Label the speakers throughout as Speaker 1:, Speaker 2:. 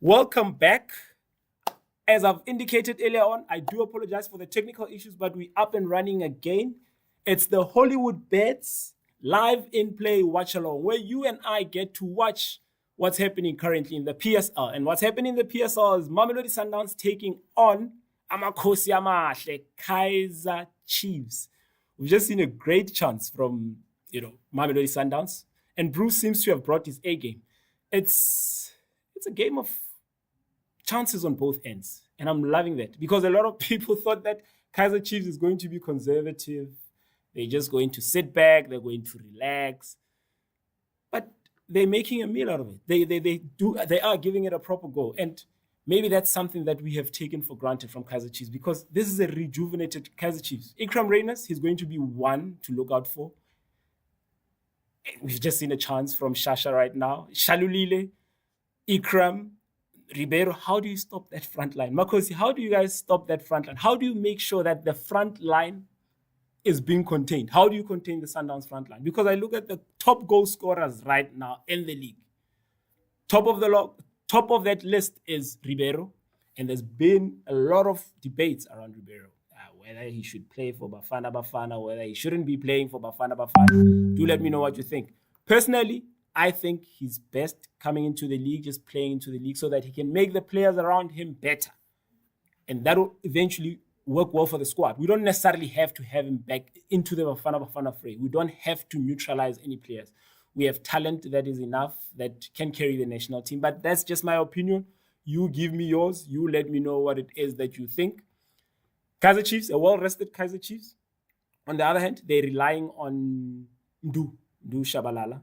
Speaker 1: Welcome back. As I've indicated earlier on, I do apologize for the technical issues, but we're up and running again. It's the Hollywoodbets live in play watch along, where you and I get to watch what's happening currently in the PSL. And what's happening in the PSL is Mamelodi Sundowns taking on Amakhosi Amahle, Kaizer Chiefs. We've just seen a great chance from Mamelodi Sundowns, and Bruce seems to have brought his A game. It's a game of chances on both ends. And I'm loving that because a lot of people thought that Kaizer Chiefs is going to be conservative. They're just going to sit back, they're going to relax. But they're making a meal out of it. They are giving it a proper go. And maybe that's something that we have taken for granted from Kaizer Chiefs because this is a rejuvenated Kaizer Chiefs. Ikram Reyners, he's going to be one to look out for. We've just seen a chance from Shasha right now. Shalulile, Ikram, Ribeiro, how do you stop that front line? Makosi, how do you guys stop that front line? How do you make sure that the front line is being contained? How do you contain the Sundowns front line? Because I look at the top goal scorers right now in the league. Top of that list is Ribeiro, and there's been a lot of debates around Ribeiro. Whether he should play for Bafana, whether he shouldn't be playing for Bafana. Do let me know what you think. Personally, I think he's best coming into the league, just playing into the league so that he can make the players around him better. And that will eventually work well for the squad. We don't necessarily have to have him back into the Bafana fray. We don't have to neutralize any players. We have talent that is enough that can carry the national team. But that's just my opinion. You give me yours. You let me know what it is that you think. Kaizer Chiefs, a well-rested Kaizer Chiefs. On the other hand, they're relying on Ndu Shabalala.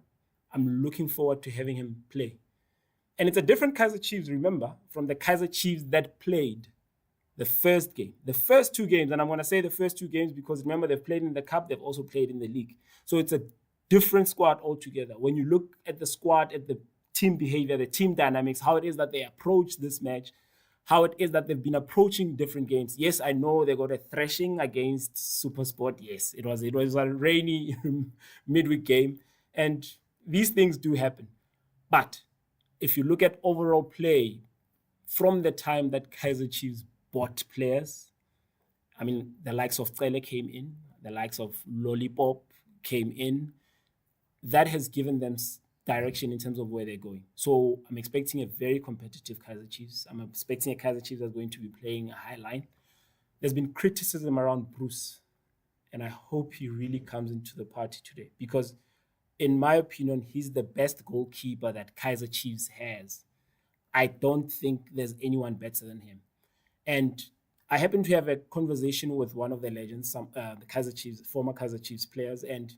Speaker 1: I'm looking forward to having him play. And it's a different Kaizer Chiefs, remember, from the Kaizer Chiefs that played the first game. The first two games, and I'm going to say the first two games because remember, they've played in the Cup, they've also played in the league. So it's a different squad altogether. When you look at the squad, at the team behavior, the team dynamics, how it is that they approach this match, how it is that they've been approaching different games. Yes, I know they got a thrashing against SuperSport. Yes, it was a rainy midweek game. And these things do happen. But if you look at overall play from the time that Kaizer Chiefs bought players, I mean, the likes of Tsele came in, the likes of Lollipop came in. That has given them direction in terms of where they're going. So I'm expecting a very competitive Kaizer Chiefs. I'm expecting a Kaizer Chiefs that's going to be playing a high line. There's been criticism around Bruce, and I hope he really comes into the party today because in my opinion, he's the best goalkeeper that Kaizer Chiefs has. I don't think there's anyone better than him. And I happened to have a conversation with one of the legends, the Kaizer Chiefs, former Kaizer Chiefs players, and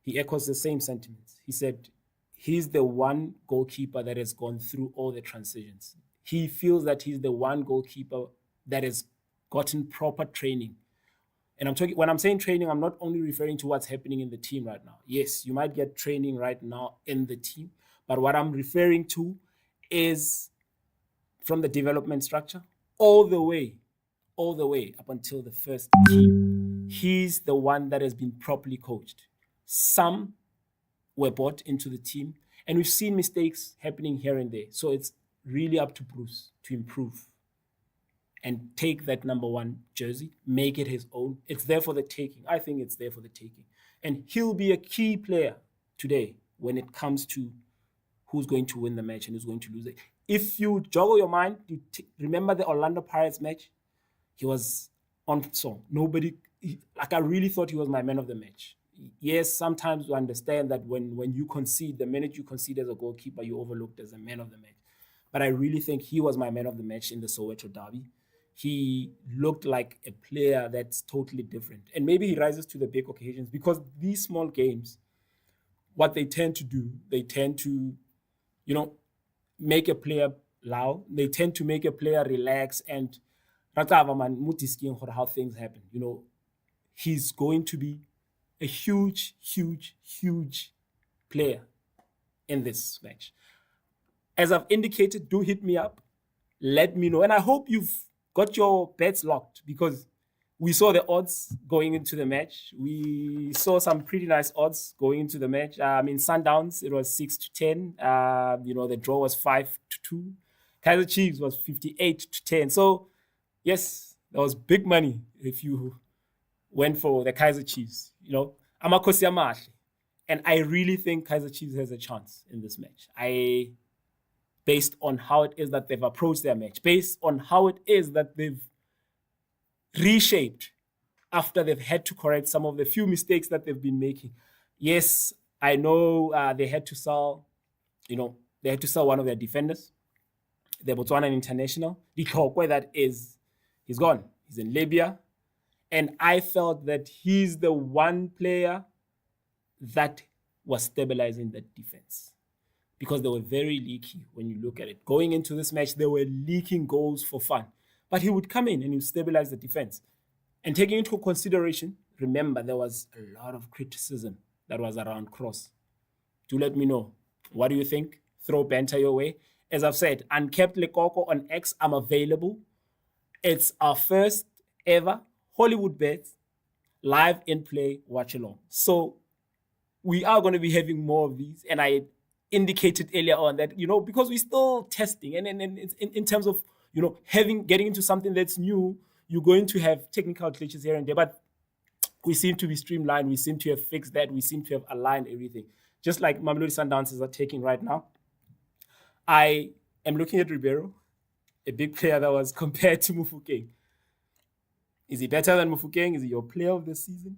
Speaker 1: he echoes the same sentiments. He said he's the one goalkeeper that has gone through all the transitions. He feels that he's the one goalkeeper that has gotten proper training. And when I'm saying training, I'm not only referring to what's happening in the team right now. Yes, you might get training right now in the team, but what I'm referring to is from the development structure all the way up until the first team. He's the one that has been properly coached. Some were brought into the team, and we've seen mistakes happening here and there. So it's really up to Bruce to improve and take that number one jersey, make it his own. It's there for the taking. I think it's there for the taking. And he'll be a key player today when it comes to who's going to win the match and who's going to lose it. If you joggle your mind, remember the Orlando Pirates match? He was on song. I really thought he was my man of the match. Yes, sometimes we understand that when you concede, the minute you concede as a goalkeeper, you're overlooked as a man of the match. But I really think he was my man of the match in the Soweto derby. He looked like a player that's totally different. And maybe he rises to the big occasions because these small games, what they tend to do, they tend to, make a player loud. They tend to make a player relax and how things happen. He's going to be a huge, huge, huge player in this match. As I've indicated, do hit me up. Let me know. And I hope you've got your bets locked because we saw the odds going into the match. We saw some pretty nice odds going into the match. Sundowns, it was 6-10. The draw was 5-2. Kaiser Chiefs was 58-10. So, yes, that was big money if you went for the Kaiser Chiefs. You know, Amakosi Amahle. And I really think Kaiser Chiefs has a chance in this match. Based on how it is that they've approached their match, based on how it is that they've reshaped after they've had to correct some of the few mistakes that they've been making. Yes, I know they had to sell, one of their defenders, the Botswana international. Ditlhokwe, that is, he's gone. He's in Libya. And I felt that he's the one player that was stabilizing that defense, because they were very leaky when you look at it. Going into this match, they were leaking goals for fun. But he would come in and he would stabilize the defense. And taking into consideration, remember, there was a lot of criticism that was around Cross. Do let me know. What do you think? Throw banter your way. As I've said, Unkept Lekoko on X, I'm available. It's our first ever Hollywoodbets live in play watch along. So we are going to be having more of these. And I indicated earlier on that, because we're still testing, and in terms of, getting into something that's new, you're going to have technical glitches here and there, but we seem to be streamlined. We seem to have fixed that. We seem to have aligned everything. Just like Mamelodi Sundowns are taking right now. I am looking at Ribeiro, a big player that was compared to Mufokeng. Is he better than Mufokeng? Is he your player of the season?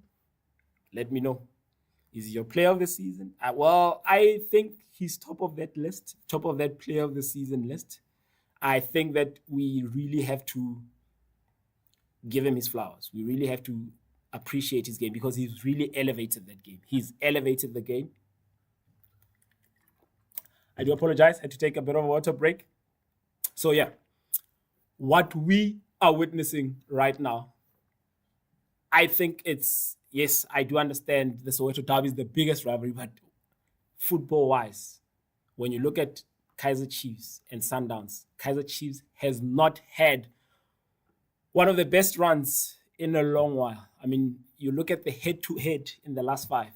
Speaker 1: Let me know. Is he your player of the season? Well, I think he's top of that list, top of that player of the season list. I think that we really have to give him his flowers. We really have to appreciate his game, because he's really elevated that game. He's elevated the game. I do apologize. I had to take a bit of a water break. So, yeah, what we are witnessing right now, I think it's, yes, I do understand the Soweto Derby is the biggest rivalry, but football-wise, when you look at Kaiser Chiefs and Sundowns, Kaiser Chiefs has not had one of the best runs in a long while. I mean, you look at the head-to-head in the last 5.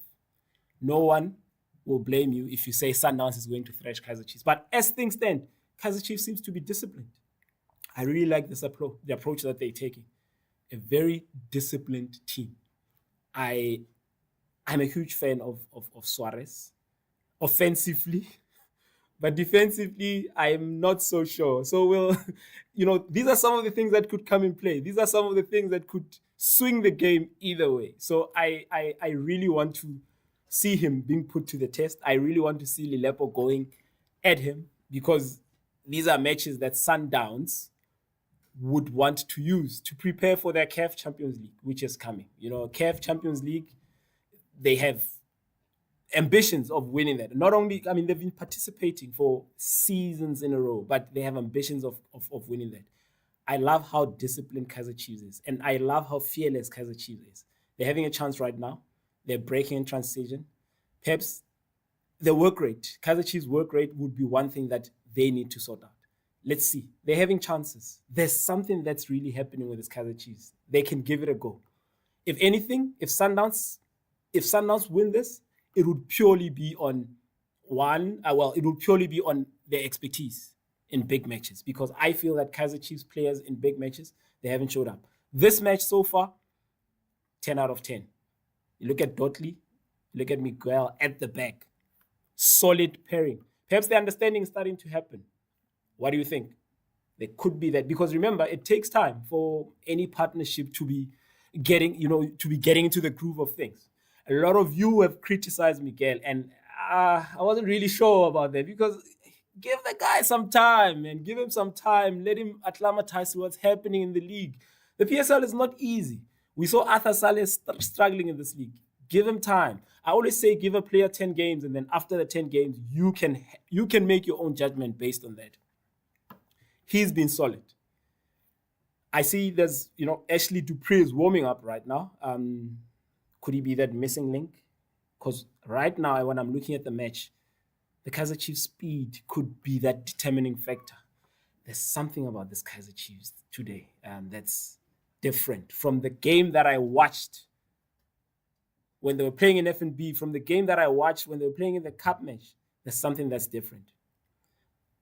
Speaker 1: No one will blame you if you say Sundowns is going to thrash Kaiser Chiefs. But as things stand, Kaiser Chiefs seems to be disciplined. I really like the approach that they're taking. A very disciplined team. I'm a huge fan of Suarez offensively, but defensively, I'm not so sure. So these are some of the things that could come in play. These are some of the things that could swing the game either way. So I really want to see him being put to the test. I really want to see Lilepo going at him, because these are matches that Sundowns would want to use to prepare for their CAF Champions League, which is coming. CAF Champions League, they have ambitions of winning that. Not only, they've been participating for seasons in a row, but they have ambitions of winning that. I love how disciplined Kaiser Chiefs is, and I love how fearless Kaiser Chiefs is. They're having a chance right now. They're breaking in transition. Perhaps the work rate, Kaiser Chiefs' work rate, would be one thing that they need to sort out. Let's see. They're having chances. There's something that's really happening with this Kaiser Chiefs. They can give it a go. If anything, if Sundowns win this, it would purely be on their expertise in big matches, because I feel that Kaiser Chiefs players in big matches, they haven't showed up. This match so far, 10 out of 10. You look at Dotley, you look at Miguel at the back. Solid pairing. Perhaps the understanding is starting to happen. What do you think? There could be that, because remember, it takes time for any partnership to be getting into the groove of things. A lot of you have criticized Miguel, and I wasn't really sure about that, because give the guy some time, and give him some time. Let him acclimatize to what's happening in the league. The PSL is not easy. We saw Arthur Saleh struggling in this league. Give him time. I always say give a player 10 games, and then after the 10 games, you can make your own judgment based on that. He's been solid. I see there's, Ashley Dupree is warming up right now. Could he be that missing link? Because right now, when I'm looking at the match, the Kaiser Chiefs' speed could be that determining factor. There's something about this Kaiser Chiefs today that's different from the game that I watched when they were playing in F&B, from the game that I watched when they were playing in the cup match. There's something that's different.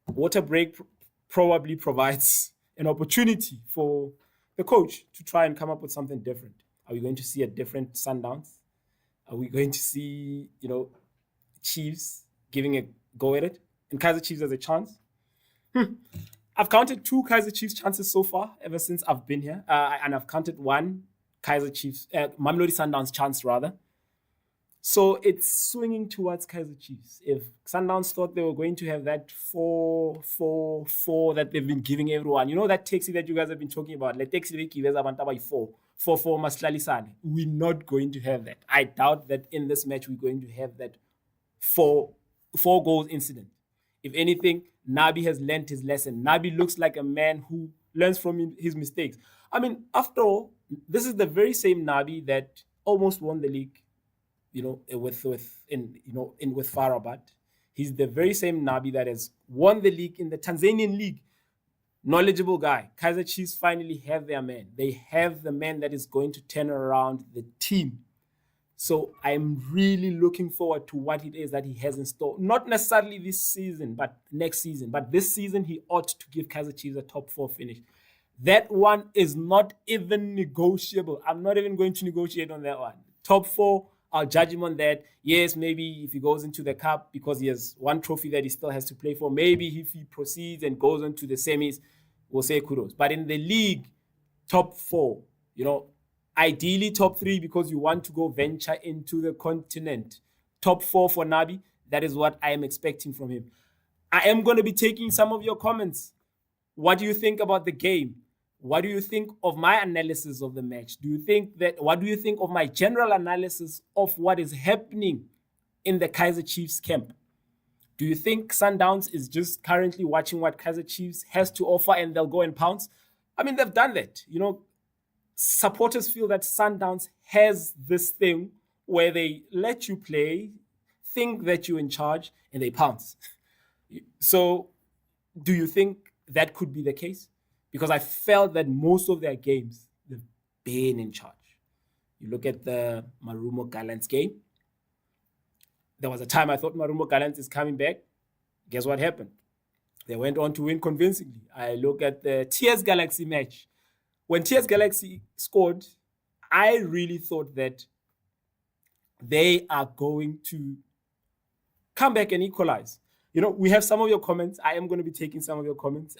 Speaker 1: Water break probably provides an opportunity for the coach to try and come up with something different. Are we going to see a different Sundowns? Are we going to see, Chiefs giving a go at it? And Kaiser Chiefs has a chance? I've counted 2 Kaiser Chiefs chances so far ever since I've been here. And I've counted 1 Kaiser Chiefs, Mamelodi Sundowns chance rather. So it's swinging towards Kaiser Chiefs. If Sundowns thought they were going to have that 4-4-4 that they've been giving everyone, that taxi that you guys have been talking about, like taxi 4-4-4 Maslalisane. We're not going to have that. I doubt that in this match we're going to have that 4 goals incident. If anything, Nabi has learned his lesson. Nabi looks like a man who learns from his mistakes. I mean, after all, this is the very same Nabi that almost won the league, with Farabat. He's the very same Nabi that has won the league in the Tanzanian league. Knowledgeable guy. Kaiser Chiefs finally have their man. They have the man that is going to turn around the team. So I'm really looking forward to what it is that he has in store. Not necessarily this season, but next season. But this season, he ought to give Kaiser Chiefs a top 4 finish. That one is not even negotiable. I'm not even going to negotiate on that one. Top 4, I'll judge him on that. Yes, maybe if he goes into the cup because he has 1 trophy that he still has to play for, maybe if he proceeds and goes into the semis, we'll say kudos. But in the league, top 4, ideally top 3 because you want to go venture into the continent. Top 4 for Nabi, that is what I am expecting from him. I am going to be taking some of your comments. What do you think about the game? What do you think of my analysis of the match? What do you think of my general analysis of what is happening in the Kaiser Chiefs camp? Do you think Sundowns is just currently watching what Kaiser Chiefs has to offer and they'll go and pounce? I mean, they've done that. Supporters feel that Sundowns has this thing where they let you play, think that you're in charge, and they pounce. So do you think that could be the case? Because I felt that most of their games, they've been in charge. You look at the Marumo Gallants game. There was a time I thought Marumo Gallants is coming back. Guess what happened? They went on to win convincingly. I look at the TS Galaxy match. When TS Galaxy scored, I really thought that they are going to come back and equalize. We have some of your comments. I am going to be taking some of your comments.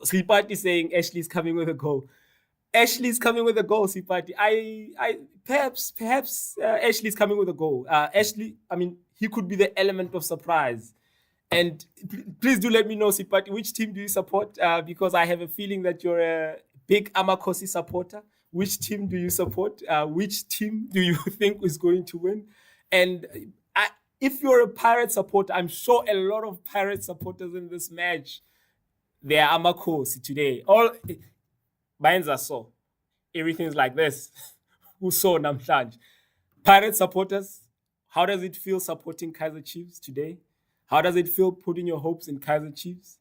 Speaker 1: Sipati saying Ashley's coming with a goal. Ashley's coming with a goal, Sipati. Perhaps Ashley's coming with a goal. Ashley, he could be the element of surprise. And please do let me know, Sipati, which team do you support? Because I have a feeling that you're a big Amakosi supporter. Which team do you support? Which team do you think is going to win? And if you're a Pirate supporter, I'm sure a lot of Pirate supporters in this match, they are Amakosi today. All minds are so. Everything's like this. Who saw Namhlanje? Pirate supporters, how does it feel supporting Kaiser Chiefs today? How does it feel putting your hopes in Kaiser Chiefs?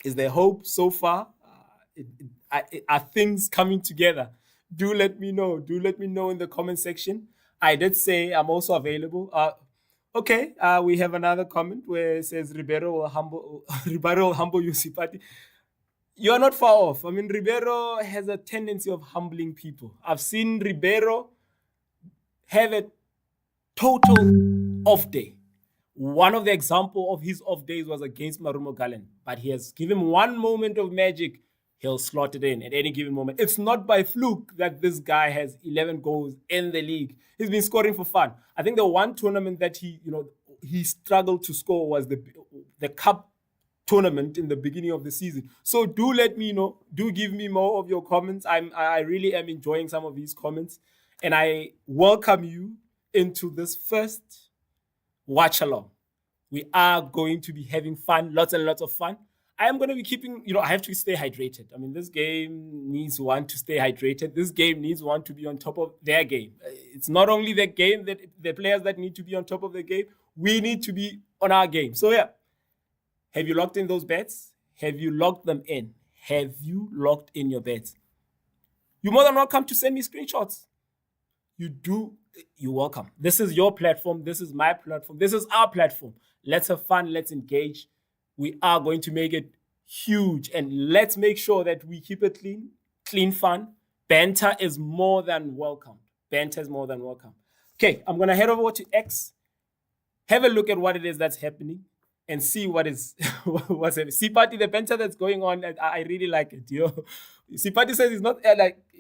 Speaker 1: Is there hope so far? Are things coming together? Do let me know. Do let me know in the comment section. I did say I'm also available. Okay, we have another comment where it says Ribeiro will humble you, Sipati. You're not far off. Ribeiro has a tendency of humbling people. I've seen Ribeiro have a total off day. One of the example of his off days was against Marumo Gallen, but he has given him one moment of magic. He'll slot it in at any given moment. It's not by fluke that this guy has 11 goals in the league. He's been scoring for fun. I think the one tournament that he struggled to score was the cup tournament in the beginning of the season. So do let me know. Do give me more of your comments. I really am enjoying some of these comments, and I welcome you into this first watch along. We are going to be having fun, lots and lots of fun. I am going to be keeping, I have to stay hydrated. This game needs one to stay hydrated. This game needs one to be on top of their game. It's not only the game that the players that need to be on top of the game. We need to be on our game. So yeah, have you locked in those bets? Have you locked them in? Have you locked in your bets? You're more than welcome to send me screenshots. You're welcome. This is your platform. This is my platform. This is our platform. Let's have fun. Let's engage. We are going to make it huge, and let's make sure that we keep it clean fun. Banter is more than welcome. Banter is more than welcome. Okay, I'm going to head over to X, have a look at what it is that's happening, and see what is what's happening. See, Party, the banter that's going on, I really like it. See, Party says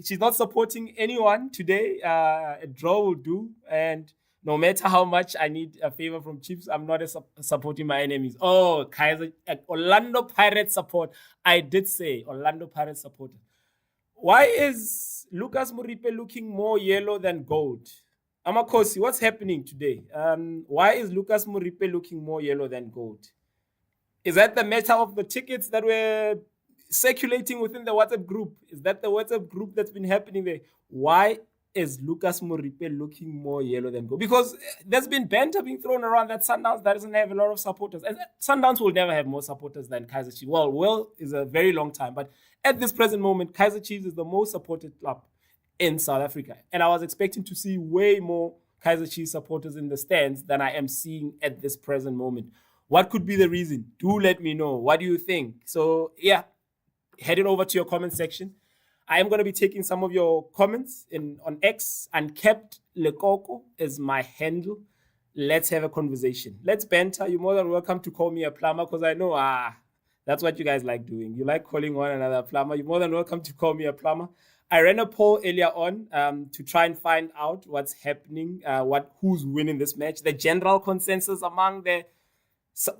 Speaker 1: she's not supporting anyone today. A draw will do, and no matter how much I need a favor from Chiefs, I'm not supporting my enemies. Oh, Kaiser, Orlando Pirates support. I did say Orlando Pirates supporter. Why is Lucas Muripe looking more yellow than gold? Amakosi, what's happening today? Why is Lucas Muripe looking more yellow than gold? Is that the matter of the tickets that were circulating within the WhatsApp group? Is that the WhatsApp group that's been happening there? Why is Lucas Muripe looking more yellow than gold? Because there's been banter being thrown around that Sundowns doesn't have a lot of supporters. And Sundowns will never have more supporters than Kaizer Chiefs. Well is a very long time. But at this present moment, Kaizer Chiefs is the most supported club in South Africa. And I was expecting to see way more Kaizer Chiefs supporters in the stands than I am seeing at this present moment. What could be the reason? Do let me know. What do you think? So, yeah, heading over to your comment section. I am going to be taking some of your comments on X. Unkept Lekoko is my handle. Let's have a conversation. Let's banter. You're more than welcome to call me a plumber because I know that's what you guys like doing. You like calling one another a plumber. You're more than welcome to call me a plumber. I ran a poll earlier on to try and find out what's happening, who's winning this match, the general consensus among the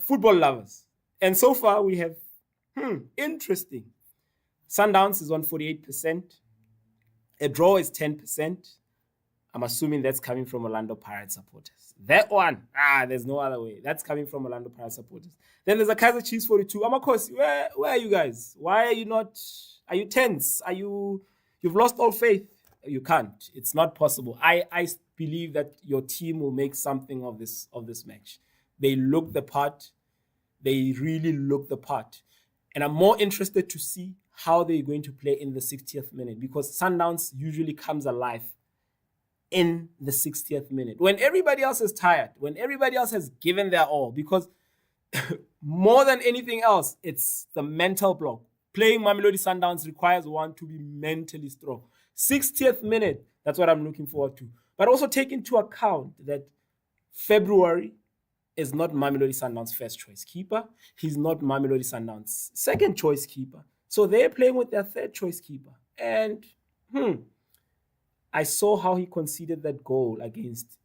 Speaker 1: football lovers. And so far we have, interesting. Sundowns is on 48%. A draw is 10%. I'm assuming that's coming from Orlando Pirates supporters. That one, there's no other way. That's coming from Orlando Pirates supporters. Then there's a Kaizer Chiefs 42. Amakosi, where are you guys? Why are you not? Are you tense? You've lost all faith? You can't. It's not possible. I believe that your team will make something of this match. They look the part. They really look the part. And I'm more interested to see how they're going to play in the 60th minute because Sundowns usually comes alive in the 60th minute. When everybody else is tired, when everybody else has given their all, because more than anything else, it's the mental block. Playing Mamelodi Sundowns requires one to be mentally strong. 60th minute, that's what I'm looking forward to. But also take into account that February is not Mamelodi Sundowns' first choice keeper. He's not Mamelodi Sundowns' second choice keeper. So they're playing with their third choice keeper. And I saw how he conceded that goal against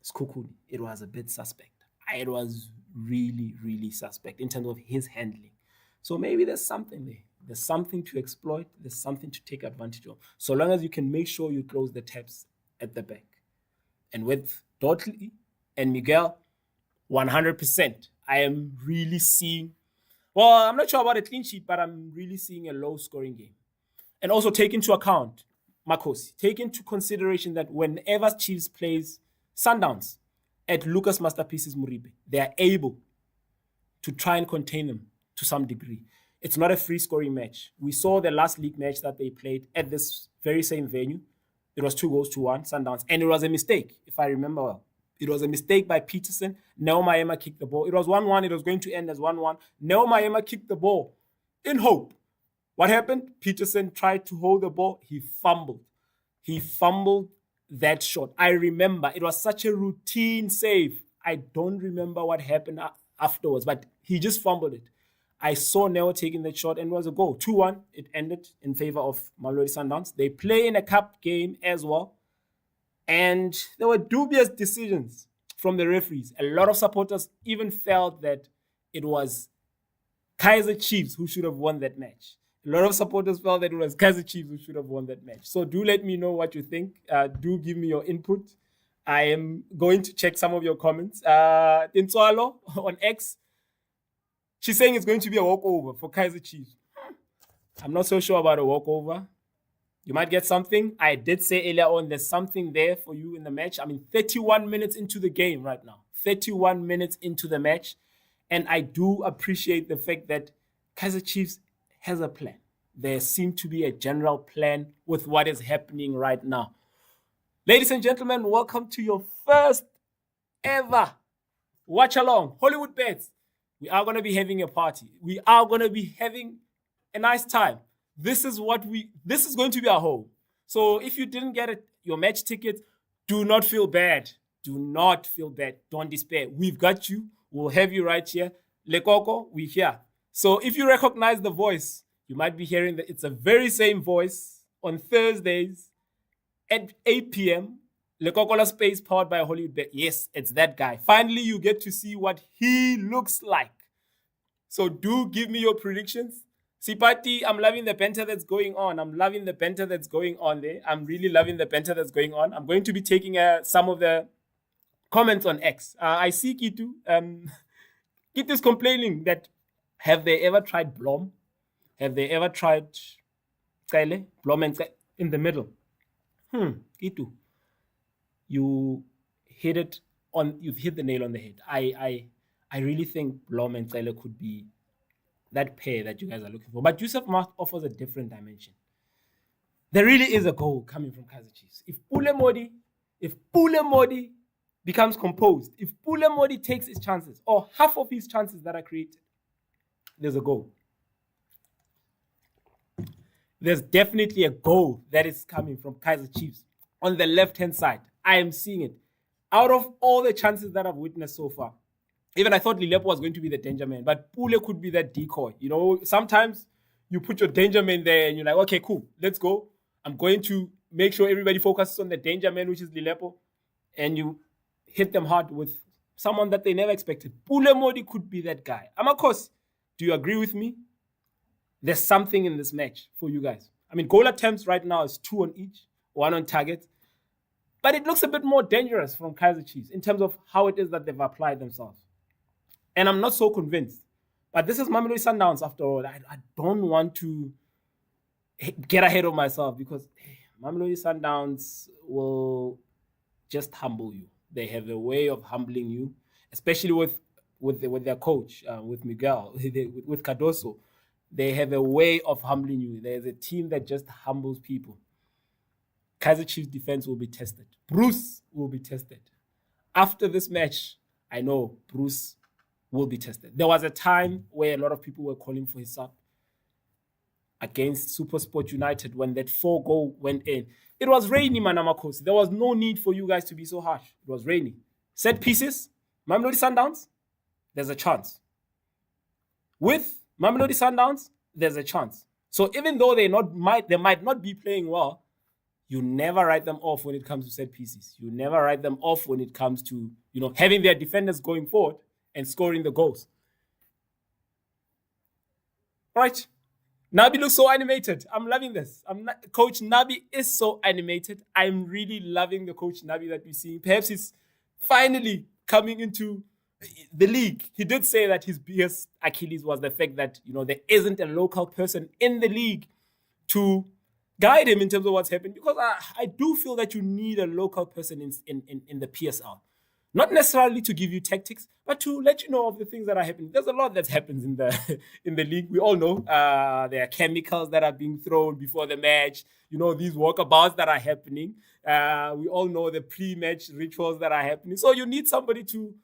Speaker 1: Skukuni. It was a bit suspect. It was really, really suspect in terms of his handling. So maybe there's something there. There's something to exploit. There's something to take advantage of. So long as you can make sure you close the taps at the back. And with Dotley and Miguel, 100%. I am really seeing, I'm not sure about a clean sheet, but I'm really seeing a low-scoring game. And also take into account, Makosi, take into consideration that whenever Chiefs plays Sundowns at Lucas Masterpieces Muribe, they are able to try and contain them to some degree. It's not a free-scoring match. We saw the last league match that they played at this very same venue. It was 2-1, Sundowns, and it was a mistake, if I remember well. It was a mistake by Peterson. Neo Maema kicked the ball. It was 1-1. It was going to end as 1-1. Neo Maema kicked the ball in hope. What happened? Peterson tried to hold the ball. He fumbled. He fumbled that shot. I remember. It was such a routine save. I don't remember what happened afterwards, but he just fumbled it. I saw Neo taking that shot, and it was a goal. 2-1. It ended in favor of Mamelodi Sundowns. They play in a cup game as well. And there were dubious decisions from the referees. A lot of supporters even felt that it was Kaizer Chiefs who should have won that match. A lot of supporters felt that it was Kaizer Chiefs who should have won that match. So do let me know what you think. Do give me your input. I am going to check some of your comments. Tintswalo on X, she's saying it's going to be a walkover for Kaizer Chiefs. I'm not so sure about a walkover. You might get something. I did say earlier on there's something there for you in the match. 31 minutes into the game right now. 31 minutes into the match. And I do appreciate the fact that Kaizer Chiefs has a plan. There seems to be a general plan with what is happening right now. Ladies and gentlemen, welcome to your first ever watch along Hollywoodbets We are going to be having a party. We are going to be having a nice time. This is going to be our home. So if you didn't get your match ticket, do not feel bad. Do not feel bad. Don't despair. We've got you. We'll have you right here. Lekoko, we're here. So if you recognize the voice, you might be hearing that it's the very same voice on Thursdays at 8 p.m. Lekokola Space powered by Hollywoodbets. Yes, it's that guy. Finally, you get to see what he looks like. So do give me your predictions. Sipati, I'm loving the banter that's going on. I'm loving the banter that's going on there. I'm really loving the banter that's going on. I'm going to be taking some of the comments on X. I see Kitu. Kitu's complaining that have they ever tried Blom? Have they ever tried Kyle? Blom and in the middle. Kitu. You've hit the nail on the head. I really think Blom and Kyle could be that pair that you guys are looking for. But Yusuf Mask offers a different dimension. There really is a goal coming from Kaizer Chiefs. If Pule Modi becomes composed, if Pule Modi takes his chances, or half of his chances that are created, there's a goal. There's definitely a goal that is coming from Kaizer Chiefs on the left-hand side. I am seeing it. Out of all the chances that I've witnessed so far, even I thought Lilepo was going to be the danger man, but Pule could be that decoy. You know, sometimes you put your danger man there and you're like, okay, cool, let's go. I'm going to make sure everybody focuses on the danger man, which is Lilepo, and you hit them hard with someone that they never expected. Pule Modi could be that guy. Amakos, do you agree with me? There's something in this match for you guys. I mean, goal attempts right now is 2 on each, 1 on target. But it looks a bit more dangerous from Kaizer Chiefs in terms of how it is that they've applied themselves. And I'm not so convinced. But this is Mamelodi Sundowns after all. I don't want to get ahead of myself because Mamelodi Sundowns will just humble you. They have a way of humbling you, especially with their coach, with Miguel, with Cardoso. They have a way of humbling you. There's a team that just humbles people. Kaizer Chiefs defense will be tested. Bruce will be tested. After this match, I know Bruce will be tested. There was a time where a lot of people were calling for his sub against SuperSport United when that 4-goal went in. It was rainy, Manamakosi. There was no need for you guys to be so harsh. It was rainy. Set pieces, Mamelodi Sundowns, there's a chance. With Mamelodi Sundowns, there's a chance. So even though they might not be playing well, you never write them off when it comes to set pieces. You never write them off when it comes to, having their defenders going forward and scoring the goals. All right. Nabi looks so animated. I'm loving this. Coach Nabi is so animated. I'm really loving the Coach Nabi that we're seeing. Perhaps he's finally coming into the league. He did say that his biggest Achilles was the fact that, there isn't a local person in the league to guide him in terms of what's happening. Because I do feel that you need a local person in the PSL. Not necessarily to give you tactics, but to let you know of the things that are happening. There's a lot that happens in the league. We all know there are chemicals that are being thrown before the match. These walkabouts that are happening. We all know the pre-match rituals that are happening. So you need somebody to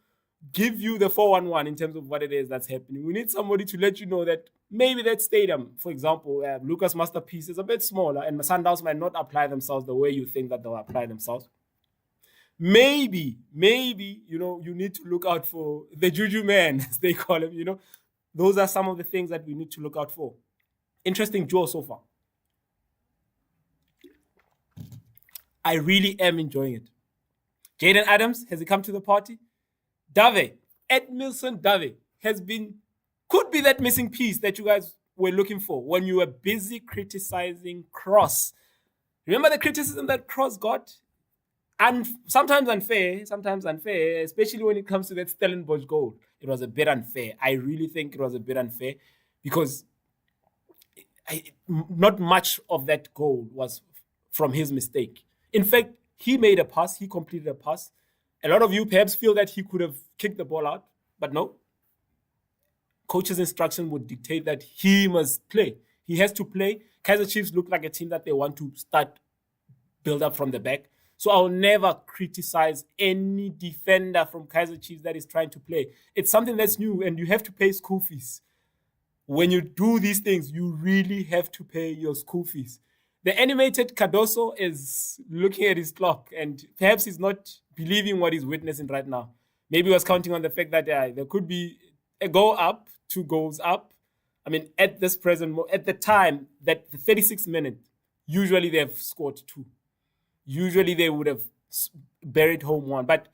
Speaker 1: give you the 411 in terms of what it is that's happening. We need somebody to let you know that maybe that stadium, for example, Lucas Masterpiece is a bit smaller and Sundowns might not apply themselves the way you think that they'll apply themselves. Maybe, you need to look out for the Juju man, as they call him, Those are some of the things that we need to look out for. Interesting draw so far. I really am enjoying it. Jaden Adams, has he come to the party? Dave, Edmilson Dave, could be that missing piece that you guys were looking for when you were busy criticizing Cross. Remember the criticism that Cross got? And sometimes unfair, especially when it comes to that Stellenbosch goal. It was a bit unfair. I really think it was a bit unfair because not much of that goal was from his mistake. In fact, he made a pass. He completed a pass. A lot of you perhaps feel that he could have kicked the ball out, but no. Coach's instruction would dictate that he must play. He has to play. Kaizer Chiefs look like a team that they want to start build up from the back. So I'll never criticize any defender from Kaizer Chiefs that is trying to play. It's something that's new, and you have to pay school fees. When you do these things, you really have to pay your school fees. The animated Cardoso is looking at his clock, and perhaps he's not believing what he's witnessing right now. Maybe he was counting on the fact that there could be a goal up, 2 goals up. I mean, at the time, that the 36th minute, usually they have scored 2. Usually they would have buried home 1. But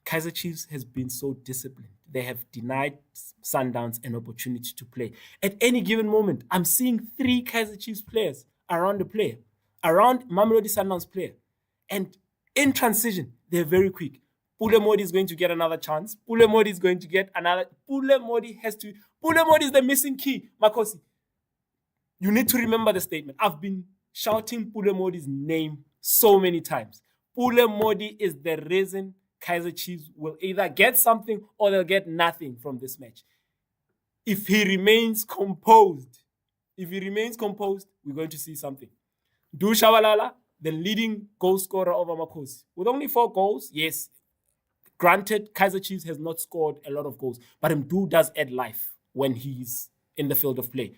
Speaker 1: Kaizer Chiefs has been so disciplined. They have denied Sundowns an opportunity to play. At any given moment, I'm seeing 3 Kaizer Chiefs players around the player, around Mamelodi Sundowns player. And in transition, they're very quick. Pule Modi is going to get another chance. Pule Modi is going to get another. Pule Modi is the missing key. Makosi, you need to remember the statement. I've been shouting Pule Modi's name so many times. Pule Modi is the reason Kaizer Chiefs will either get something or they'll get nothing from this match. If he remains composed, we're going to see something. Du Shabalala, the leading goal scorer over Makosi, with only 4 goals, yes. Granted, Kaizer Chiefs has not scored a lot of goals, but Mdu does add life when he's in the field of play.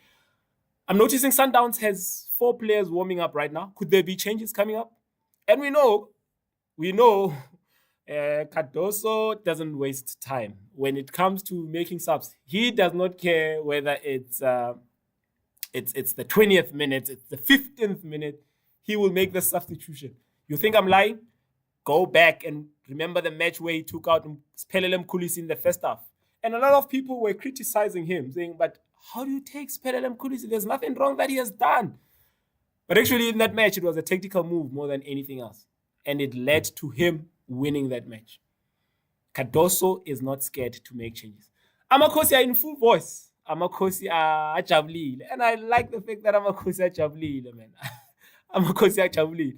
Speaker 1: I'm noticing Sundowns has 4 players warming up right now. Could there be changes coming up? And we know Cardoso doesn't waste time. When it comes to making subs, he does not care whether it's the 20th minute, it's the 15th minute. He will make the substitution. You think I'm lying? Go back and remember the match where he took out Spelele Mkhulisi in the first half. And a lot of people were criticizing him, saying, but how do you take Spelele Mkhulisi? There's nothing wrong that he has done. But actually in that match, it was a tactical move more than anything else. And it led to him winning that match. Cardoso is not scared to make changes. Amakosi are in full voice. Amakosi are jabulile. And I like the fact that Amakosi are jabulile, man. Amakosi are jabulile.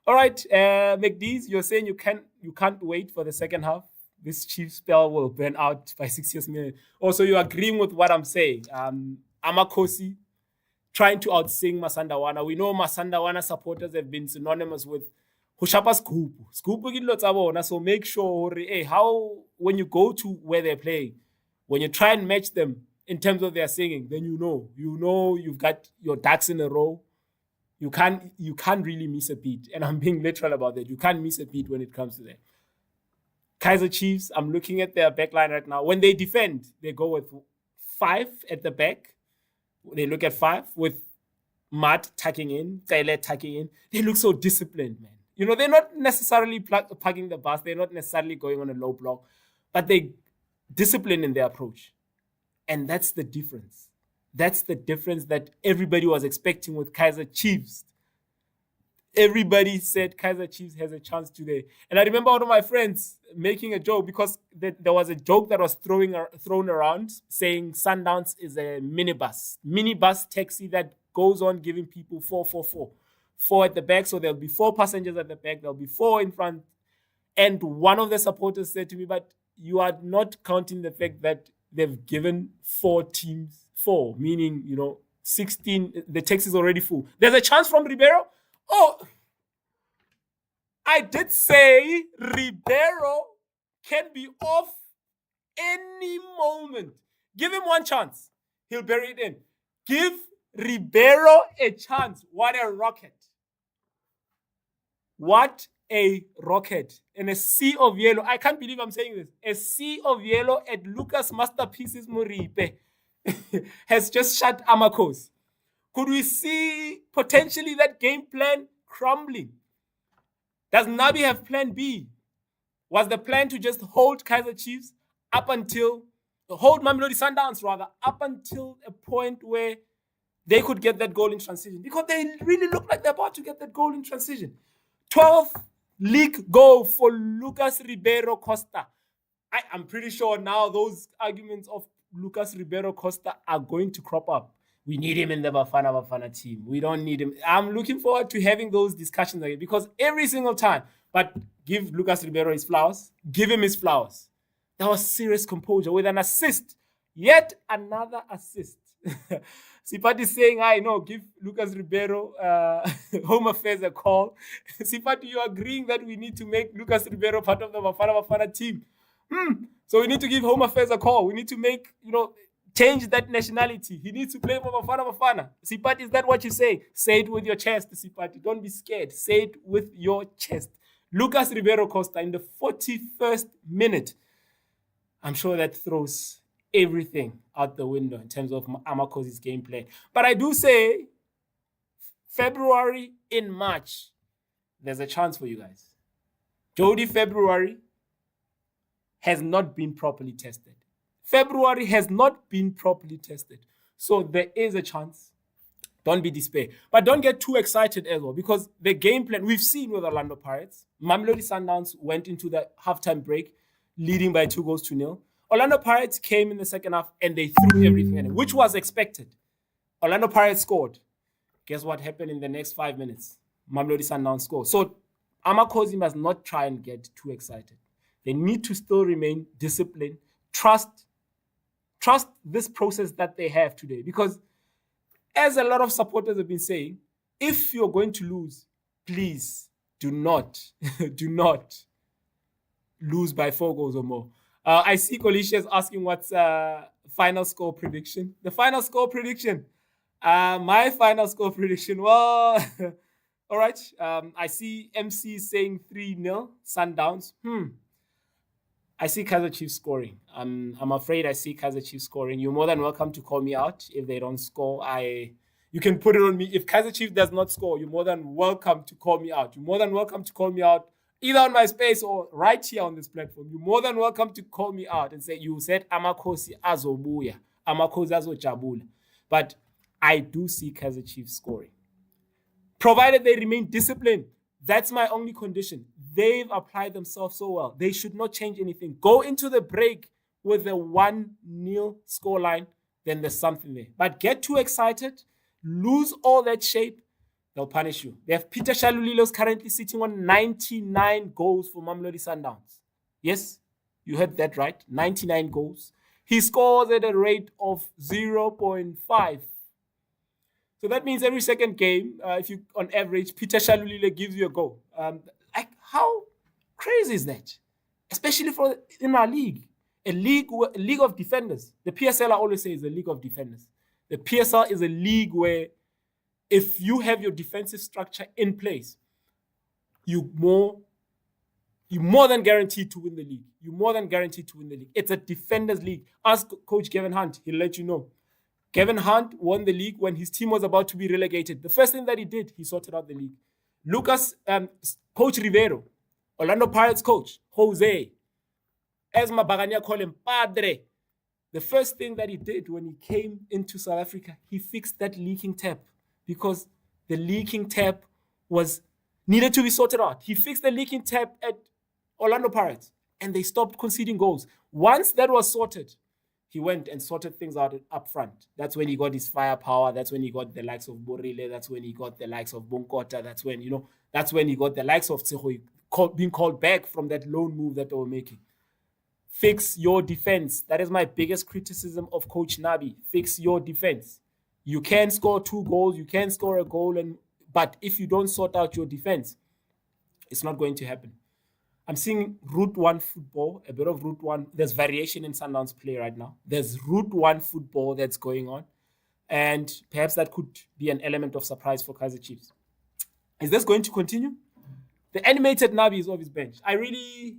Speaker 1: All right, McDees, you're saying you can't wait for the second half. This Chiefs spell will burn out by 60th minute. Also, you're agreeing with what I'm saying. Amakosi trying to outsing Masandawana. We know Masandawana supporters have been synonymous with Hushapa Scoop. So make sure, hey, when you go to where they're playing, when you try and match them in terms of their singing, then you know you've got your ducks in a row. You can't really miss a beat. And I'm being literal about that. You can't miss a beat when it comes to that. Kaizer Chiefs, I'm looking at their back line right now. When they defend, they go with 5 at the back. They look at 5 with Matt tucking in, Taylor tucking in. They look so disciplined, man. They're not necessarily plugging the bus. They're not necessarily going on a low block. But they discipline in their approach. And that's the difference. That's the difference that everybody was expecting with Kaizer Chiefs. Everybody said Kaizer Chiefs has a chance today. And I remember one of my friends making a joke because there was a joke that was thrown around saying Sundowns is a minibus taxi that goes on giving people 4 at the back. So there'll be 4 passengers at the back. There'll be 4 in front. And one of the supporters said to me, but you are not counting the fact that they've given 4 teams 4, meaning, 16, the text is already full. There's a chance from Ribeiro. Oh, I did say Ribeiro can be off any moment. Give him 1 chance. He'll bury it in. Give Ribeiro a chance. What a rocket. What a rocket. In a sea of yellow. I can't believe I'm saying this. A sea of yellow at Lucas Masterpieces Moripe has just shut Amakos. Could we see potentially that game plan crumbling? Does Nabi have plan B? Was the plan to just hold Kaizer Chiefs hold Mamelodi Sundowns rather, up until a point where they could get that goal in transition? Because they really look like they're about to get that goal in transition. 12th league goal for Lucas Ribeiro Costa. I'm pretty sure now those arguments of Lucas Ribeiro Costa are going to crop up. We need him in the Bafana team. We don't need him. I'm looking forward to having those discussions again because every single time, but give Lucas Ribeiro his flowers. Give him his flowers. That was serious composure with an assist. Yet another assist. Sipati is saying, I know, give Lucas Ribeiro Home Affairs a call. Sipati, you agreeing that we need to make Lucas Ribeiro part of the Bafana team? So we need to give Home Affairs a call. We need to make, change that nationality. He needs to play for Bafana. Sipati, is that what you say? Say it with your chest, Sipati. Don't be scared. Say it with your chest. Lucas Ribeiro Costa in the 41st minute. I'm sure that throws everything out the window in terms of Amakosi's gameplay. But I do say February in March, there's a chance for you guys. Jody February has not been properly tested. February has not been properly tested. So there is a chance. Don't be despair. But don't get too excited as well, because the game plan we've seen with Orlando Pirates, Mamelodi Sundowns went into the halftime break leading by 2-0. Orlando Pirates came in the second half and they threw everything in it, which was expected. Orlando Pirates scored. Guess what happened in the next 5 minutes? Mamelodi Sundowns scored. So Amakosi must not try and get too excited. They need to still remain disciplined. Trust this process that they have today. Because as a lot of supporters have been saying, if you're going to lose, please do not lose by 4 goals or more. I see Kolishia is asking what's final score prediction. The final score prediction. My final score prediction. Well, all right. I see MC saying 3-0 Sundowns. I see Kaizer Chiefs scoring. I'm afraid I see Kaizer Chiefs scoring. You're more than welcome to call me out if they don't score. You can put it on me. If Kaizer Chiefs does not score, you're more than welcome to call me out. You're more than welcome to call me out either on my space or right here on this platform. You're more than welcome to call me out and say, you said Amakosi azobuya, Amakosi azojabula. But I do see Kaizer Chiefs scoring. Provided they remain disciplined. That's my only condition. They've applied themselves so well. They should not change anything. Go into the break with a 1-0 scoreline, then there's something there. But get too excited, lose all that shape, they'll punish you. They have Peter Shalulilos currently sitting on 99 goals for Mamelodi Sundowns. Yes, you heard that right. 99 goals. He scores at a rate of 0.5. So that means every second game, if you on average, Peter Shalulile gives you a goal. How crazy is that? Especially in our league, a league of defenders. The PSL, I always say, is a league of defenders. The PSL is a league where if you have your defensive structure in place, you more than guaranteed to win the league. You're more than guaranteed to win the league. It's a defenders league. Ask Coach Kevin Hunt. He'll let you know. Kevin Hunt won the league when his team was about to be relegated. The first thing that he did, he sorted out the league. Coach Rivero, Orlando Pirates coach, Jose, as Mabagania call him, Padre. The first thing that he did when he came into South Africa, he fixed that leaking tap because the leaking tap needed to be sorted out. He fixed the leaking tap at Orlando Pirates and they stopped conceding goals. Once that was sorted, he went and sorted things out up front. That's when he got his firepower. That's when he got the likes of Borile. That's when he got the likes of Bonkota. That's when he got the likes of Tsehoe being called back from that lone move that they were making. Fix your defense. That is my biggest criticism of Coach Nabi. Fix your defense. You can score 2 goals. You can score a goal. But if you don't sort out your defense, it's not going to happen. I'm seeing Route 1 football, a bit of Route 1. There's variation in Sundowns play right now. There's Route 1 football that's going on. And perhaps that could be an element of surprise for Kaizer Chiefs. Is this going to continue? The animated Nabi is off his bench. I really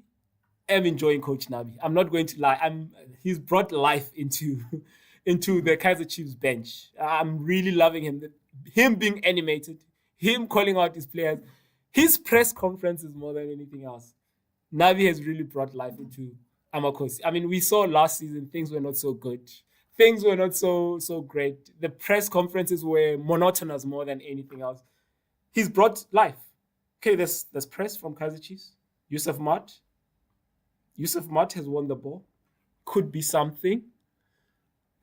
Speaker 1: am enjoying Coach Nabi. I'm not going to lie. He's brought life into the Kaizer Chiefs bench. I'm really loving him. Him being animated, him calling out his players, his press conferences more than anything else. Nabi has really brought life into Amakosi. I mean, we saw last season things were not so good. Things were not so great. The press conferences were monotonous more than anything else. He's brought life. Okay, there's press from Kaizer Chiefs. Yusuf Mat. Yusuf Mat has won the ball. Could be something.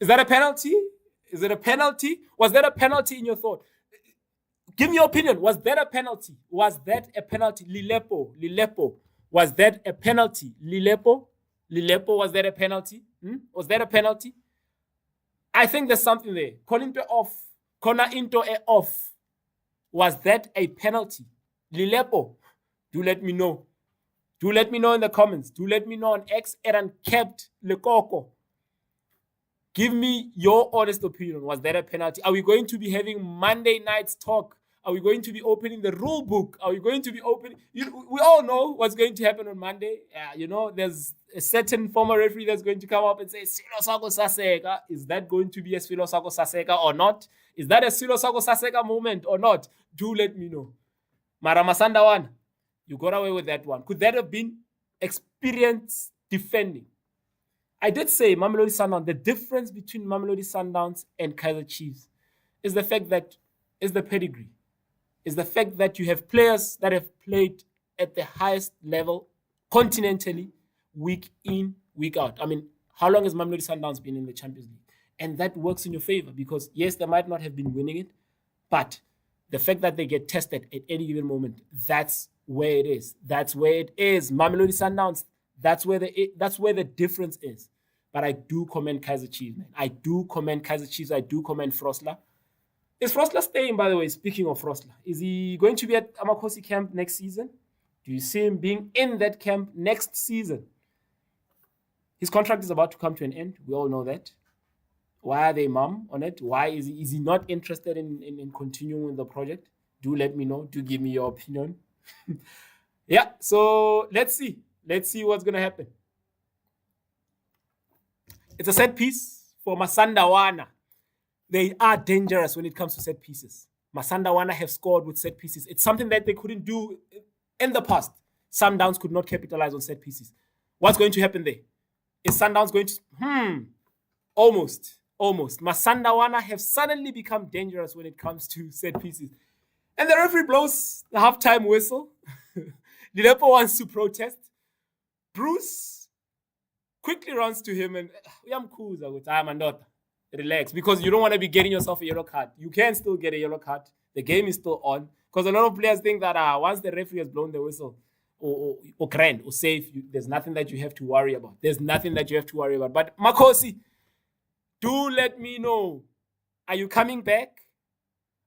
Speaker 1: Is that a penalty? Is it a penalty? Was that a penalty in your thought? Give me your opinion. Was that a penalty? Was that a penalty? Lilepo. Was that a penalty? Lilepo, was that a penalty? Was that a penalty? I think there's something there. Corner into a off. Was that a penalty? Lilepo, do let me know. Do let me know in the comments. Do let me know on X and kept Lekoko. Give me your honest opinion. Was that a penalty? Are we going to be having Monday night's talk? Are we going to be opening the rule book? Are we going to be opening? We all know what's going to happen on Monday. There's a certain former referee that's going to come up and say, Silo Sako Saseka. Is that going to be a Silo Sako Saseka or not? Is that a Silo Sako Saseka moment or not? Do let me know. Mara Masanda one, you got away with that one. Could that have been experience defending? I did say Mamelodi Sundowns, the difference between Mamelodi Sundowns and Kaizer Chiefs is the fact that is the pedigree, is the fact that you have players that have played at the highest level continentally, week in, week out. I mean, how long has Mamelodi Sundowns been in the Champions League? And that works in your favor because, yes, they might not have been winning it, but the fact that they get tested at any given moment, that's where it is. That's where it is. Mamelodi Sundowns, that's where the difference is. But I do commend Kaizer Chiefs, man. I do commend Kaizer Chiefs. I do commend Frosler. Is Frosler staying, by the way, speaking of Frosler? Is he going to be at Amakosi camp next season? Do you see him being in that camp next season? His contract is about to come to an end. We all know that. Why are they mum on it? Why is he not interested in continuing with the project? Do let me know. Do give me your opinion. Yeah, so let's see. Let's see what's going to happen. It's a set piece for Masandawana. They are dangerous when it comes to set pieces. Masandawana have scored with set pieces. It's something that they couldn't do in the past. Sundowns could not capitalize on set pieces. What's going to happen there? Is Sundowns going to... Almost. Masandawana have suddenly become dangerous when it comes to set pieces. And the referee blows the halftime whistle. Lilepo wants to protest. Bruce quickly runs to him and relax, because you don't want to be getting yourself a yellow card. You can still get a yellow card. The game is still on. Because a lot of players think that once the referee has blown the whistle, or grand, or safe, there's nothing that you have to worry about. There's nothing that you have to worry about. But Makosi, do let me know. Are you coming back?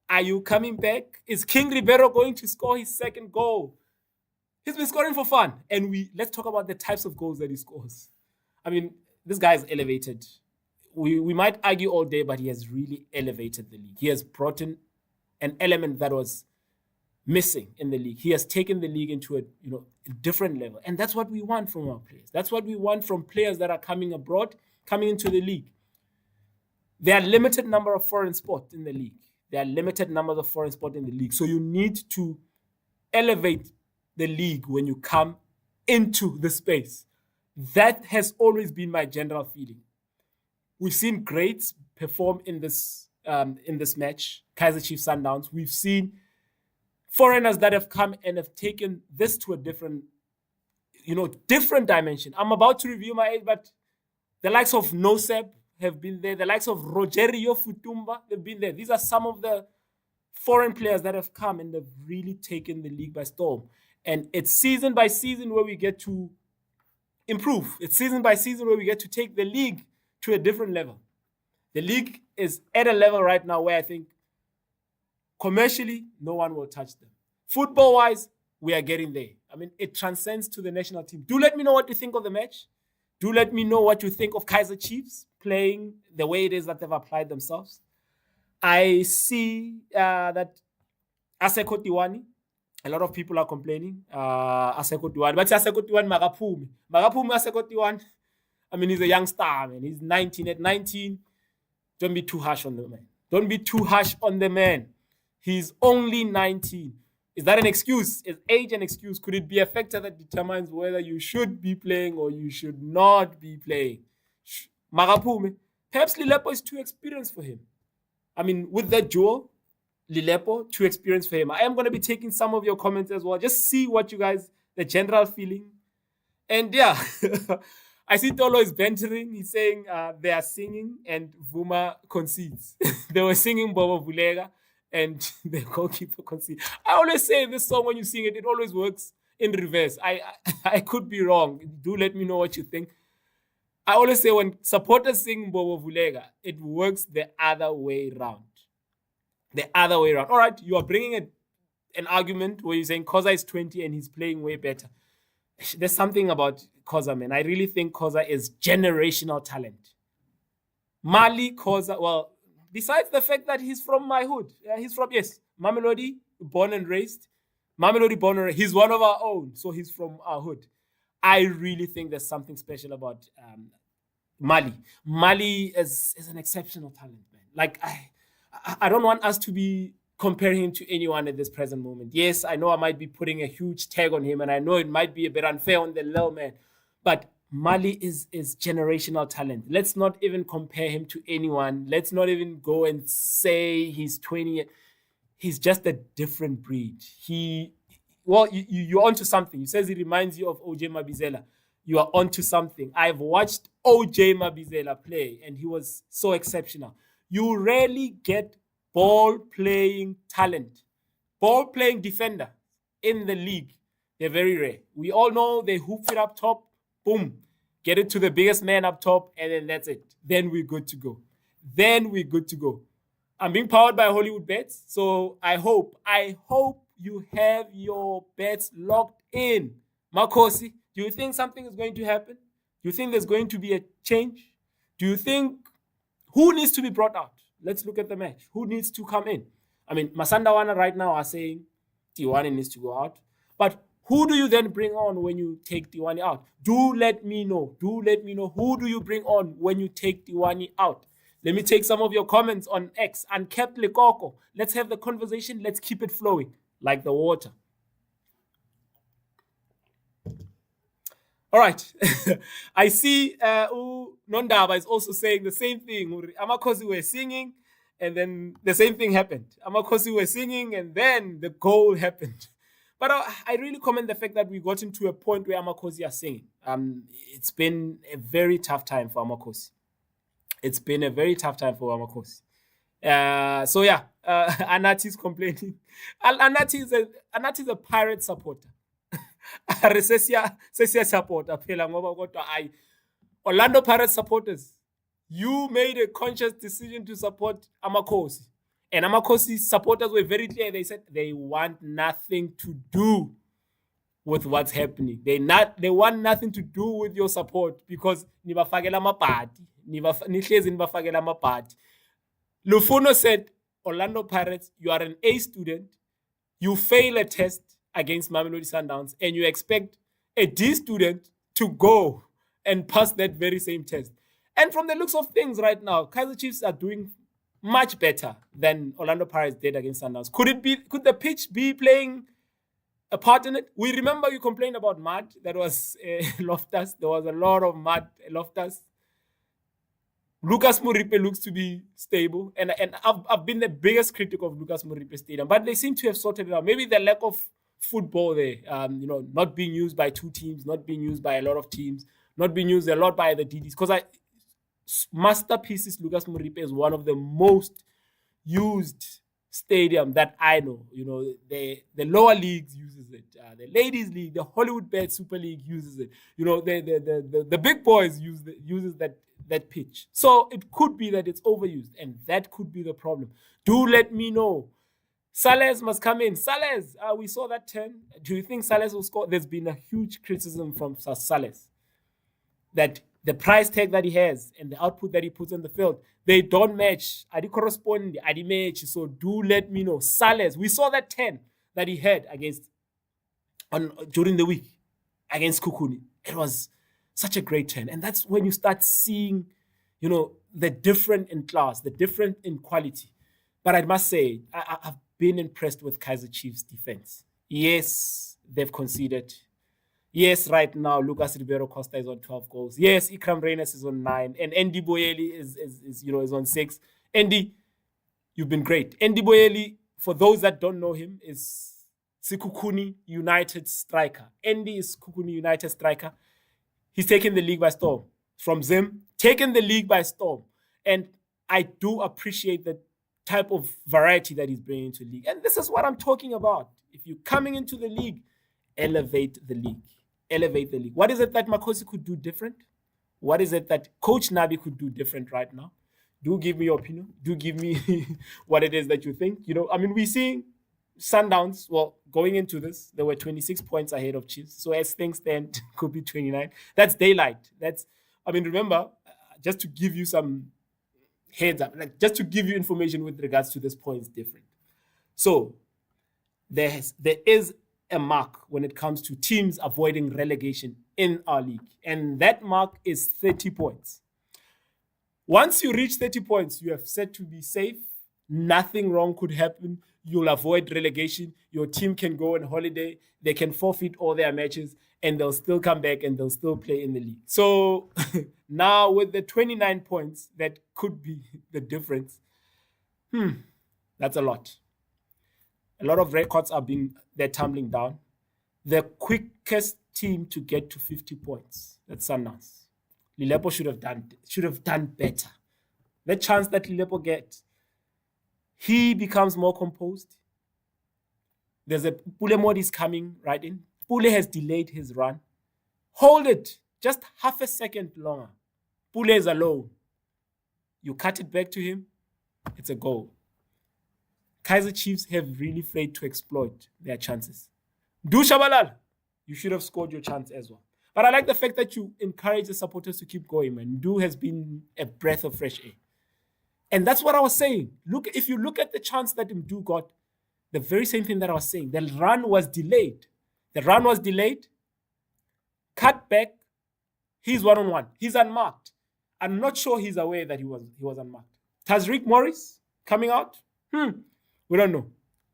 Speaker 1: Are you coming back? Is King Ribeiro going to score his second goal? He's been scoring for fun. And let's talk about the types of goals that he scores. I mean, this guy is elevated. We might argue all day, but he has really elevated the league. He has brought in an element that was missing in the league. He has taken the league into a different level. And that's what we want from our players. That's what we want from players that are coming abroad, coming into the league. There are limited number of foreign spots in the league. There are limited numbers of foreign spots in the league. So you need to elevate the league when you come into the space. That has always been my general feeling. We've seen greats perform in this match, Kaizer Chiefs Sundowns. We've seen foreigners that have come and have taken this to a different dimension. I'm about to review my age, but the likes of Noseb have been there. The likes of Rogerio Futumba have been there. These are some of the foreign players that have come and have really taken the league by storm. And it's season by season where we get to improve. It's season by season where we get to take the league to a different level. The league is at a level right now where I think commercially, no one will touch them. Football-wise, we are getting there. I mean, it transcends to the national team. Do let me know what you think of the match. Do let me know what you think of Kaizer Chiefs playing the way it is that they've applied themselves. I see that Aseko Tiwani, a lot of people are complaining. Aseko Tiwani, but Aseko Tiwani Magapumi. Aseko Tiwani, I mean, he's a young star, man. He's 19. At 19, don't be too harsh on the man. Don't be too harsh on the man. He's only 19. Is that an excuse? Is age an excuse? Could it be a factor that determines whether you should be playing or you should not be playing? Magapume. Perhaps Lilepo is too experienced for him. I mean, with that duel, Lilepo, too experienced for him. I am going to be taking some of your comments as well. Just see what you guys, the general feeling. And yeah, I see Tolo is bantering. He's saying they are singing and Vuma concedes. They were singing Bobo Vulega and the goalkeeper concedes. I always say in this song, when you sing it, it always works in reverse. I could be wrong. Do let me know what you think. I always say when supporters sing Bobo Vulega, it works the other way around. The other way around. All right, you are bringing an argument where you're saying Koza is 20 and he's playing way better. There's something about Koza, man. I really think Koza is generational talent. Mali Koza, well, besides the fact that he's from my hood, he's from, yes, Mamelodi, born and raised. Mamelodi, born and raised. He's one of our own, so he's from our hood. I really think there's something special about Mali. Mali is an exceptional talent, man. Like, I don't want us to be comparing him to anyone at this present moment. Yes, I know I might be putting a huge tag on him, and I know it might be a bit unfair on the low man, but Mali is generational talent. Let's not even compare him to anyone. Let's not even go and say he's 20. He's just a different breed. You're onto something. He says he reminds you of OJ Mabizela. You are onto something. I've watched OJ Mabizela play, and he was so exceptional. You rarely get ball-playing talent, ball-playing defender in the league. They're very rare. We all know they hoop it up top, boom, get it to the biggest man up top, and then that's it. Then we're good to go. I'm being powered by Hollywoodbets, so I hope you have your bets locked in. Makosi, do you think something is going to happen? Do you think there's going to be a change? Do you think who needs to be brought out? Let's look at the match. Who needs to come in? I mean, Masandawana right now are saying Tiwani needs to go out. But who do you then bring on when you take Tiwani out? Do let me know. Who do you bring on when you take Tiwani out? Let me take some of your comments on X. Unkept Lekoko. Let's have the conversation. Let's keep it flowing like the water. All right. I see Nondaba is also saying the same thing. Amakosi were singing, and then the same thing happened. Amakosi were singing, and then the goal happened. But I really commend the fact that we got into a point where Amakosi are singing. It's been a very tough time for Amakosi. So yeah, Anati is complaining. Anati is a Pirate supporter. Supporter phela ngoba kodwa Orlando Pirates supporters, you made a conscious decision to support Amakhosi, and Amakhosi supporters were very clear. They said they want nothing to do with what's happening. They want nothing to do with your support because nibafakela amabhadi, nihlezi nibafakela amabhadi. Lufuno said, Orlando Pirates, you are an A student, you fail a test against Mamelodi Sundowns, and you expect a D student to go and pass that very same test. And from the looks of things right now, Kaizer Chiefs are doing much better than Orlando Pirates did against Sundowns. Could the pitch be playing a part in it? We remember you complained about mud. That was Loftus. There was a lot of mud at Loftus. Lucas Moripe looks to be stable, and I've been the biggest critic of Lucas Moripe Stadium, but they seem to have sorted it out. Maybe the lack of football there, not being used by two teams, not being used by a lot of teams, not being used a lot by the DDs. Because masterpieces, Lucas Moripe is one of the most used stadium that I know. The lower leagues uses it, the ladies league, the Hollywoodbets Super League uses it. The big boys uses that pitch. So it could be that it's overused, and that could be the problem. Do let me know. Sales must come in. Sales, we saw that 10. Do you think Sales will score? There's been a huge criticism from Sales that the price tag that he has and the output that he puts on the field, they don't match. Adi correspond, adi match. So do let me know. Sales, we saw that 10 that he had during the week against Kukuni. It was such a great 10. And that's when you start seeing, the different in class, the different in quality. But I must say, I've been impressed with Kaizer Chiefs' defense. Yes, they've conceded. Yes, right now, Lucas Ribeiro Costa is on 12 goals. Yes, Ikram Reynolds is on 9. And Andy Boyeli is on 6. Andy, you've been great. Andy Boyeli, for those that don't know him, is Sikukuni United striker. Andy is Kukuni United striker. He's taken the league by storm. From Zim, taken the league by storm. And I do appreciate the type of variety that he's bringing into the league. And this is what I'm talking about. If you're coming into the league, elevate the league. Elevate the league. What is it that Makosi could do different? What is it that Coach Nabi could do different right now? Do give me your opinion. Do give me what it is that you think. We're seeing Sundowns, well, going into this, they were 26 points ahead of Chiefs. So as things stand, could be 29. That's daylight. Remember, just to give you some heads up, like just to give you information with regards to this points different. So there is a mark when it comes to teams avoiding relegation in our league. And that mark is 30 points. Once you reach 30 points, you have said to be safe. Nothing wrong could happen. You'll avoid relegation. Your team can go on holiday. They can forfeit all their matches and they'll still come back and they'll still play in the league. So now with the 29 points, that could be the difference. That's a lot. A lot of records they're tumbling down. The quickest team to get to 50 points, that's Sundowns. Lilepo should have done better. The chance that Lilepo gets, he becomes more composed. There's a Pule Modi is coming right in. Pule has delayed his run. Hold it just half a second longer. Pule is alone. You cut it back to him, it's a goal. Kaizer Chiefs have really failed to exploit their chances. Du Shabalala, you should have scored your chance as well. But I like the fact that you encourage the supporters to keep going, man. Du has been a breath of fresh air. And that's what I was saying. If you look at the chance that Mdu got, the very same thing that I was saying. The run was delayed. Cut back. He's one-on-one. He's unmarked. I'm not sure he's aware that he was unmarked. Tashreeq Morris coming out? We don't know.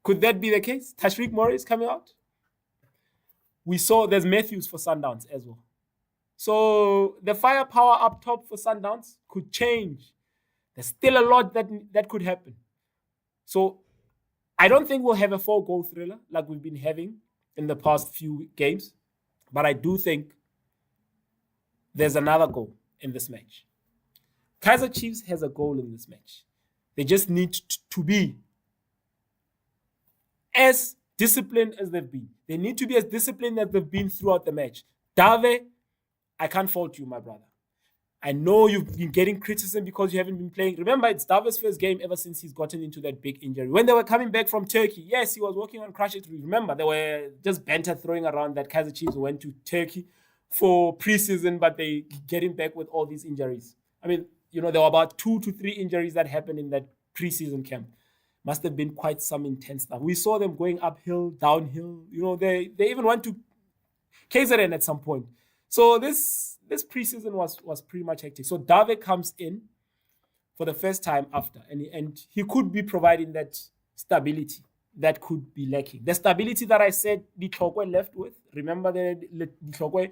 Speaker 1: Could that be the case? Tashreeq Morris coming out? We saw there's Matthews for Sundowns as well. So the firepower up top for Sundowns could change. There's still a lot that could happen. So I don't think we'll have a 4-goal thriller like we've been having in the past few games. But I do think there's another goal in this match. Kaizer Chiefs has a goal in this match. They just need to be as disciplined as they've been. They need to be as disciplined as they've been throughout the match. Dave, I can't fault you, my brother. I know you've been getting criticism because you haven't been playing. Remember, it's Dave's first game ever since he's gotten into that big injury. When they were coming back from Turkey, yes, he was working on crush it. Remember, they were just banter throwing around that Kaizer Chiefs went to Turkey for preseason, but they get him back with all these injuries. there were about 2 to 3 injuries that happened in that preseason camp. Must have been quite some intense stuff. We saw them going uphill, downhill. They even went to KZN at some point. So this preseason was pretty much hectic. So Dave comes in for the first time after, and he could be providing that stability that could be lacking. The stability that I said Ditlhokwe left with. Remember Ditlhokwe,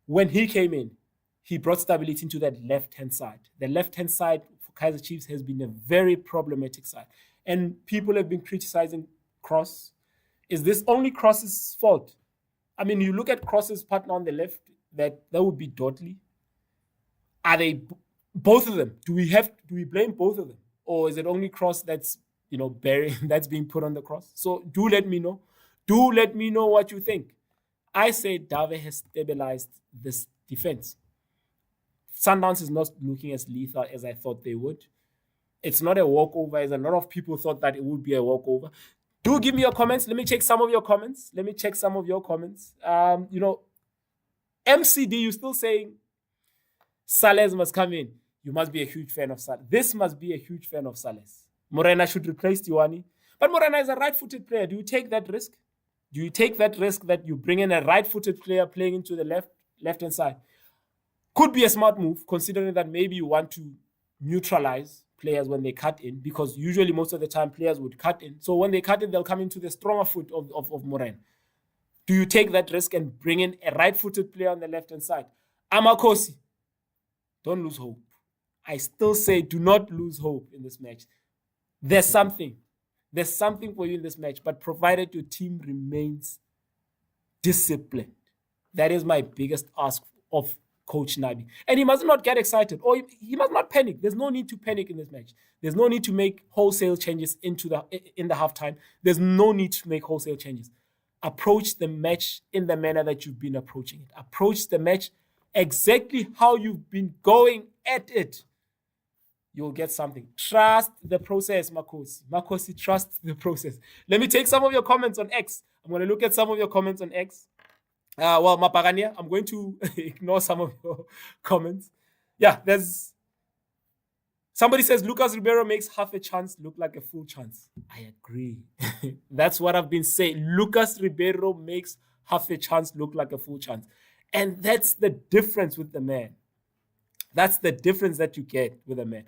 Speaker 1: when he came in, he brought stability into that left-hand side. The left-hand side for Kaizer Chiefs has been a very problematic side. And people have been criticizing Cross. Is this only Cross's fault? You look at Cross's partner on the left, that would be Dudley. Are they both of them? Do we blame both of them? Or is it only Cross that's that's being put on the cross? So do let me know. Do let me know what you think. I say Dave has stabilized this defense. Sundowns is not looking as lethal as I thought they would. It's not a walkover, as a lot of people thought that it would be a walkover. Do give me your comments. Let me check some of your comments. MCD, you're still saying Sales must come in. You must be a huge fan of Sales. This must be a huge fan of Sales. Morena should replace Tiwani. But Morena is a right-footed player. Do you take that risk? Do you take that risk that you bring in a right-footed player playing into the left-hand side? Could be a smart move, considering that maybe you want to neutralize players when they cut in, because usually most of the time players would cut in. So when they cut in, they'll come into the stronger foot of Morena. Do you take that risk and bring in a right-footed player on the left-hand side? Amakosi, don't lose hope. I still say do not lose hope in this match. There's something for you in this match, but provided your team remains disciplined. That is my biggest ask of Coach Nabi. And he must not get excited, or he must not panic. There's no need to panic in this match. There's no need to make wholesale changes in the halftime. There's no need to make wholesale changes. Approach the match in the manner that you've been approaching it. Approach the match exactly how you've been going at it, you'll get something. Trust the process, Makosi. Makosi, trust the process. Let me take some of your comments on X. I'm going to look at some of your comments on X. Well, Mapagania, I'm going to ignore some of your comments. Yeah, there's somebody says Lucas Ribeiro makes half a chance look like a full chance. I agree. That's what I've been saying. Lucas Ribeiro makes half a chance look like a full chance. And that's the difference with the man. That's the difference that you get with a man.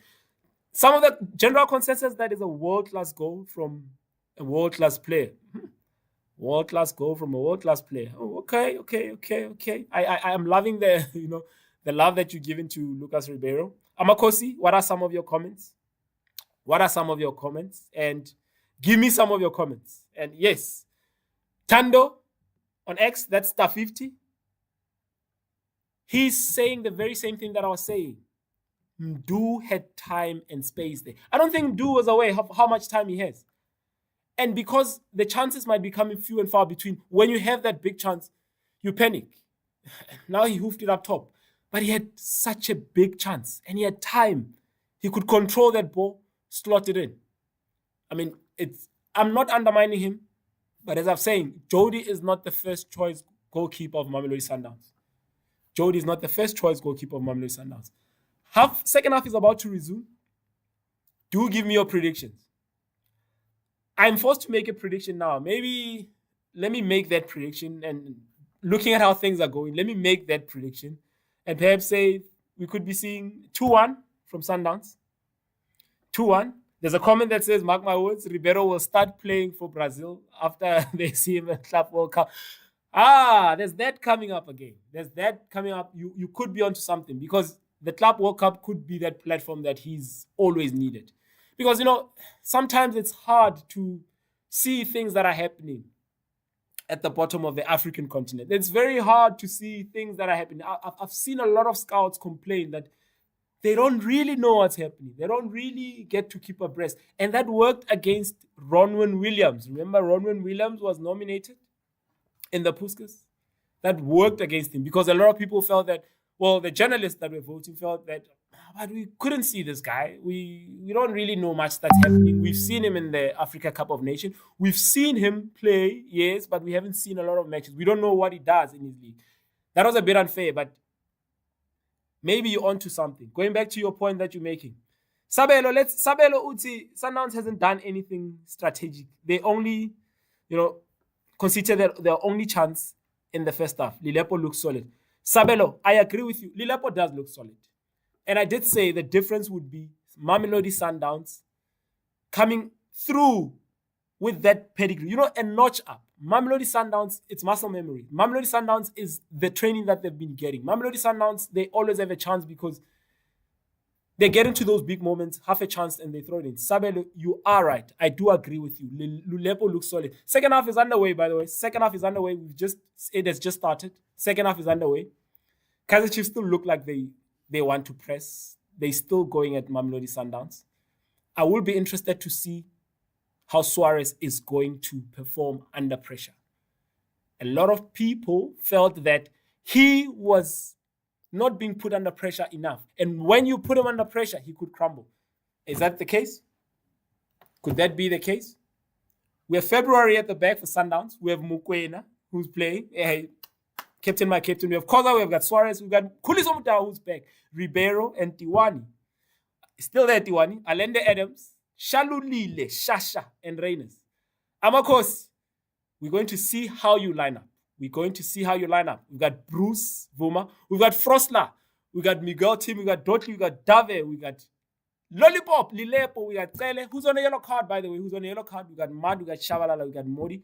Speaker 1: Some of the general consensus that is a world-class goal from a world-class player. World-class goal from a world-class player. Oh, okay. I am loving the the love that you're giving to Lucas Ribeiro. Amakosi, what are some of your comments? What are some of your comments? And give me some of your comments. And yes, Tando on X, that's star 50. He's saying the very same thing that I was saying. Mdu had time and space there. I don't think Mdu was aware of how much time he has. And because the chances might be coming few and far between, when you have that big chance, you panic. Now he hoofed it up top. But he had such a big chance and he had time. He could control that ball, slot it in. I mean, I'm not undermining him, but as I'm saying, Jody is not the first choice goalkeeper of Mamelodi Sundowns. Jody is not the first choice goalkeeper of Mamelodi Sundowns. Second half is about to resume. Do give me your predictions. I'm forced to make a prediction now. Maybe let me make that prediction, and looking at how things are going, let me make that prediction and perhaps say we could be seeing 2-1 from Sundowns. 2-1. There's a comment that says, mark my words, Ribeiro will start playing for Brazil after they see him at Club World Cup. There's that coming up again. There's that coming up. You could be onto something, because the Club World Cup could be that platform that he's always needed. Because, sometimes it's hard to see things that are happening at the bottom of the African continent. It's very hard to see things that are happening. I've seen a lot of scouts complain that they don't really know what's happening. They don't really get to keep abreast. And that worked against Ronwen Williams. Remember, Ronwen Williams was nominated in the Puskas? That worked against him, because a lot of people felt that, well, the journalists that were voting felt that, but we couldn't see this guy. We don't really know much that's happening. We've seen him in the Africa Cup of Nations. We've seen him play, yes, but we haven't seen a lot of matches. We don't know what he does in his league. That was a bit unfair, but maybe you're onto something. Going back to your point that you're making. Sabelo Uti, Sundowns hasn't done anything strategic. They only, consider their only chance in the first half. Lilepo looks solid. Sabelo, I agree with you. Lilepo does look solid. And I did say the difference would be Mamelodi Sundowns coming through with that pedigree, a notch up. Mamelodi Sundowns, it's muscle memory. Mamelodi Sundowns is the training that they've been getting. Mamelodi Sundowns, they always have a chance because they get into those big moments, half a chance, and they throw it in. Sabelo, you are right. I do agree with you. Lulepo looks solid. Second half is underway, by the way. Second half is underway. It has just started. Second half is underway. Kaizer Chiefs still look like they want to press. They're still going at Mamelodi Sundowns. I will be interested to see how Suarez is going to perform under pressure. A lot of people felt that he was not being put under pressure enough. And when you put him under pressure, he could crumble. Is that the case? Could that be the case? We have February at the back for Sundowns. We have Mukwena, who's playing. Captain, my captain. We have Koza, we've got Suarez, we've got Khuliso Mutau, who's back. Ribeiro and Tiwani. Still there, Tiwani. Alende Adams, Shalulile, Shasha, and Reyners. Amakos, we're going to see how you line up. We've got Bruce Vuma. We've got Frosler. We've got Miguel Tim. We've got Dotley. We've got Dave. We've got Lollipop, Lilepo. We got Tsele, who's on a yellow card, by the way. We've got Mad. We've got Shabalala. We've got Modi.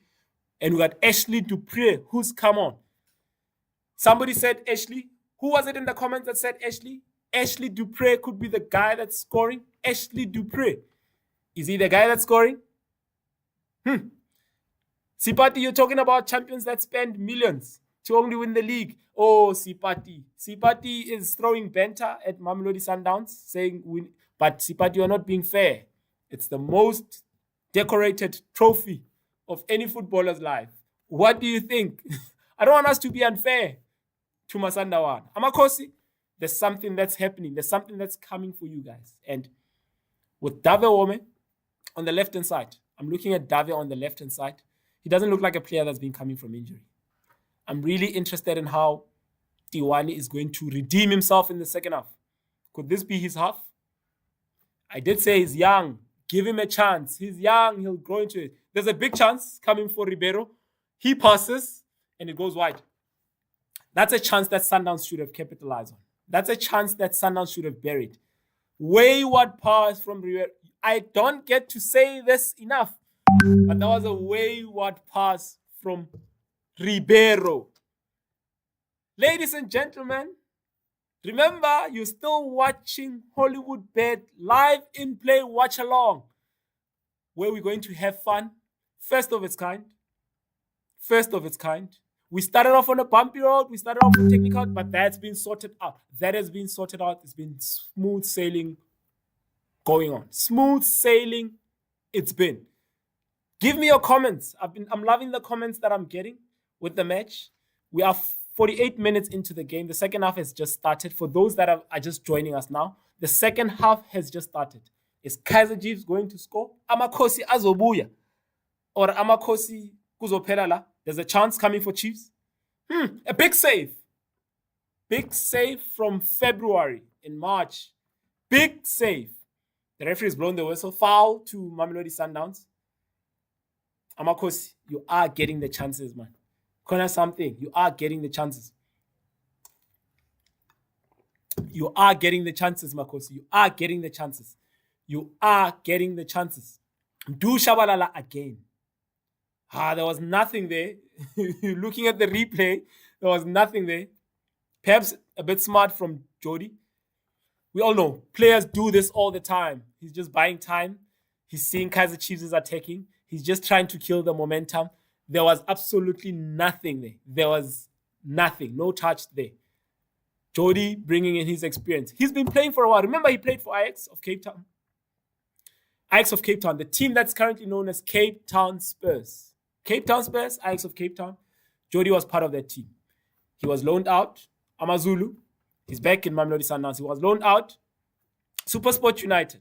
Speaker 1: And we got Ashley Dupre, who's come on. Somebody said Ashley. Who was it in the comments that said Ashley? Ashley Dupre could be the guy that's scoring. Ashley Dupre. Is he the guy that's scoring? Sipati, you're talking about champions that spend millions to only win the league. Oh, Sipati. Sipati is throwing banter at Mamelodi Sundowns, saying, but Sipati, you're not being fair. It's the most decorated trophy of any footballer's life. What do you think? I don't want us to be unfair. to Masandawana. Amakosi, there's something that's happening. There's something that's coming for you guys. And with Dave Wome on the left-hand side, I'm looking at Dave on the left-hand side. He doesn't look like a player that's been coming from injury. I'm really interested in how Tiwani is going to redeem himself in the second half. Could this be his half? I did say he's young. Give him a chance. He's young. He'll grow into it. There's a big chance coming for Ribeiro. He passes and it goes wide. That's a chance that Sundowns should have capitalized on. That's a chance that Sundowns should have buried. Wayward pass from Ribeiro. I don't get to say this enough, but that was a wayward pass from Ribeiro. Ladies and gentlemen, remember, you're still watching Hollywoodbet live in play watch along, where we're going to have fun. First of its kind. We started off on a bumpy road. We started off with technical, but that's been sorted out. That has been sorted out. It's been smooth sailing going on. Smooth sailing it's been. Give me your comments. I'm loving the comments that I'm getting with the match. We are 48 minutes into the game. The second half has just started. For those that are just joining us now, the second half has just started. Is Kaizer Chiefs going to score? Amakosi azobuya. Or Amakosi kuzophela la. There's a chance coming for Chiefs. A big save. Big save from February in March. Big save. The referee has blown the whistle. Foul to Mamelodi Sundowns. Amakosi, you are getting the chances, man. Corner something. You are getting the chances. You are getting the chances, Makosi. You are getting the chances. You are getting the chances. Do Shabalala again. There was nothing there. Looking at the replay, there was nothing there. Perhaps a bit smart from Jody. We all know players do this all the time. He's just buying time. He's seeing Kaizer Chiefs is attacking. He's just trying to kill the momentum. There was absolutely nothing there. There was nothing. No touch there. Jody bringing in his experience. He's been playing for a while. Remember, he played for Ajax of Cape Town. Ajax of Cape Town, the team that's currently known as Cape Town Spurs. Cape Town Spurs, Ajax of Cape Town. Jody was part of that team. He was loaned out. Amazulu. He's back in Mamelodi Sundowns. He was loaned out. SuperSport United.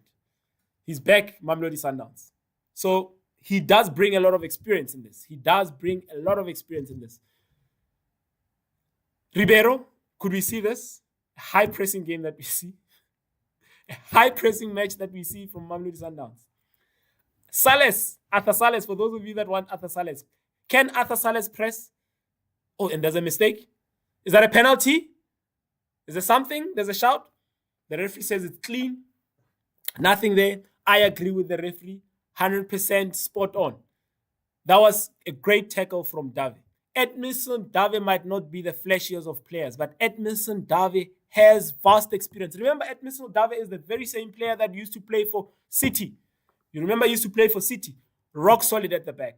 Speaker 1: He's back Mamelodi Sundowns. So he does bring a lot of experience in this. Ribeiro, could we see this? A high pressing game that we see. A high pressing match that we see from Mamelodi Sundowns. Arthur Sales, for those of you that want Arthur Sales. Can Arthur Sales press? Oh, and there's a mistake. Is that a penalty? Is there something? There's a shout. The referee says it's clean. Nothing there. I agree with the referee. 100% spot on. That was a great tackle from Dave. Edmilson Dave might not be the flashiest of players, but Edmilson Dave has vast experience. Remember, Edmilson Dave is the very same player that used to play for City. You remember he used to play for City. Rock solid at the back.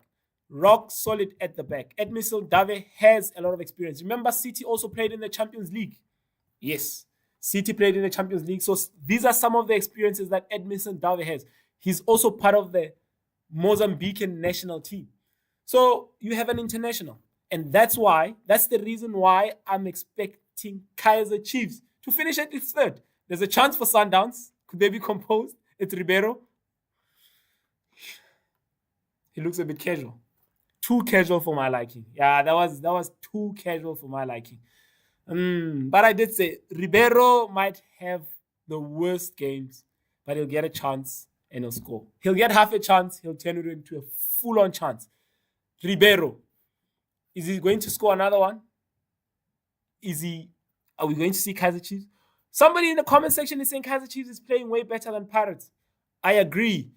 Speaker 1: Edmilson Dave has a lot of experience. Remember, City also played in the Champions League. Yes, City played in the Champions League. So these are some of the experiences that Edmilson Dave has. He's also part of the Mozambican national team. So you have an international. And that's the reason why I'm expecting Kaizer Chiefs to finish at least third. There's a chance for Sundowns. Could they be composed? It's Ribeiro. He looks a bit casual. Too casual for my liking. Yeah, that was too casual for my liking. But I did say Ribeiro might have the worst games, but he'll get a chance and he'll score. He'll get half a chance. He'll turn it into a full-on chance. Ribeiro. Is he going to score another one? Are we going to see Kaizer Chiefs? Somebody in the comment section is saying Kaizer Chiefs is playing way better than Pirates. I agree.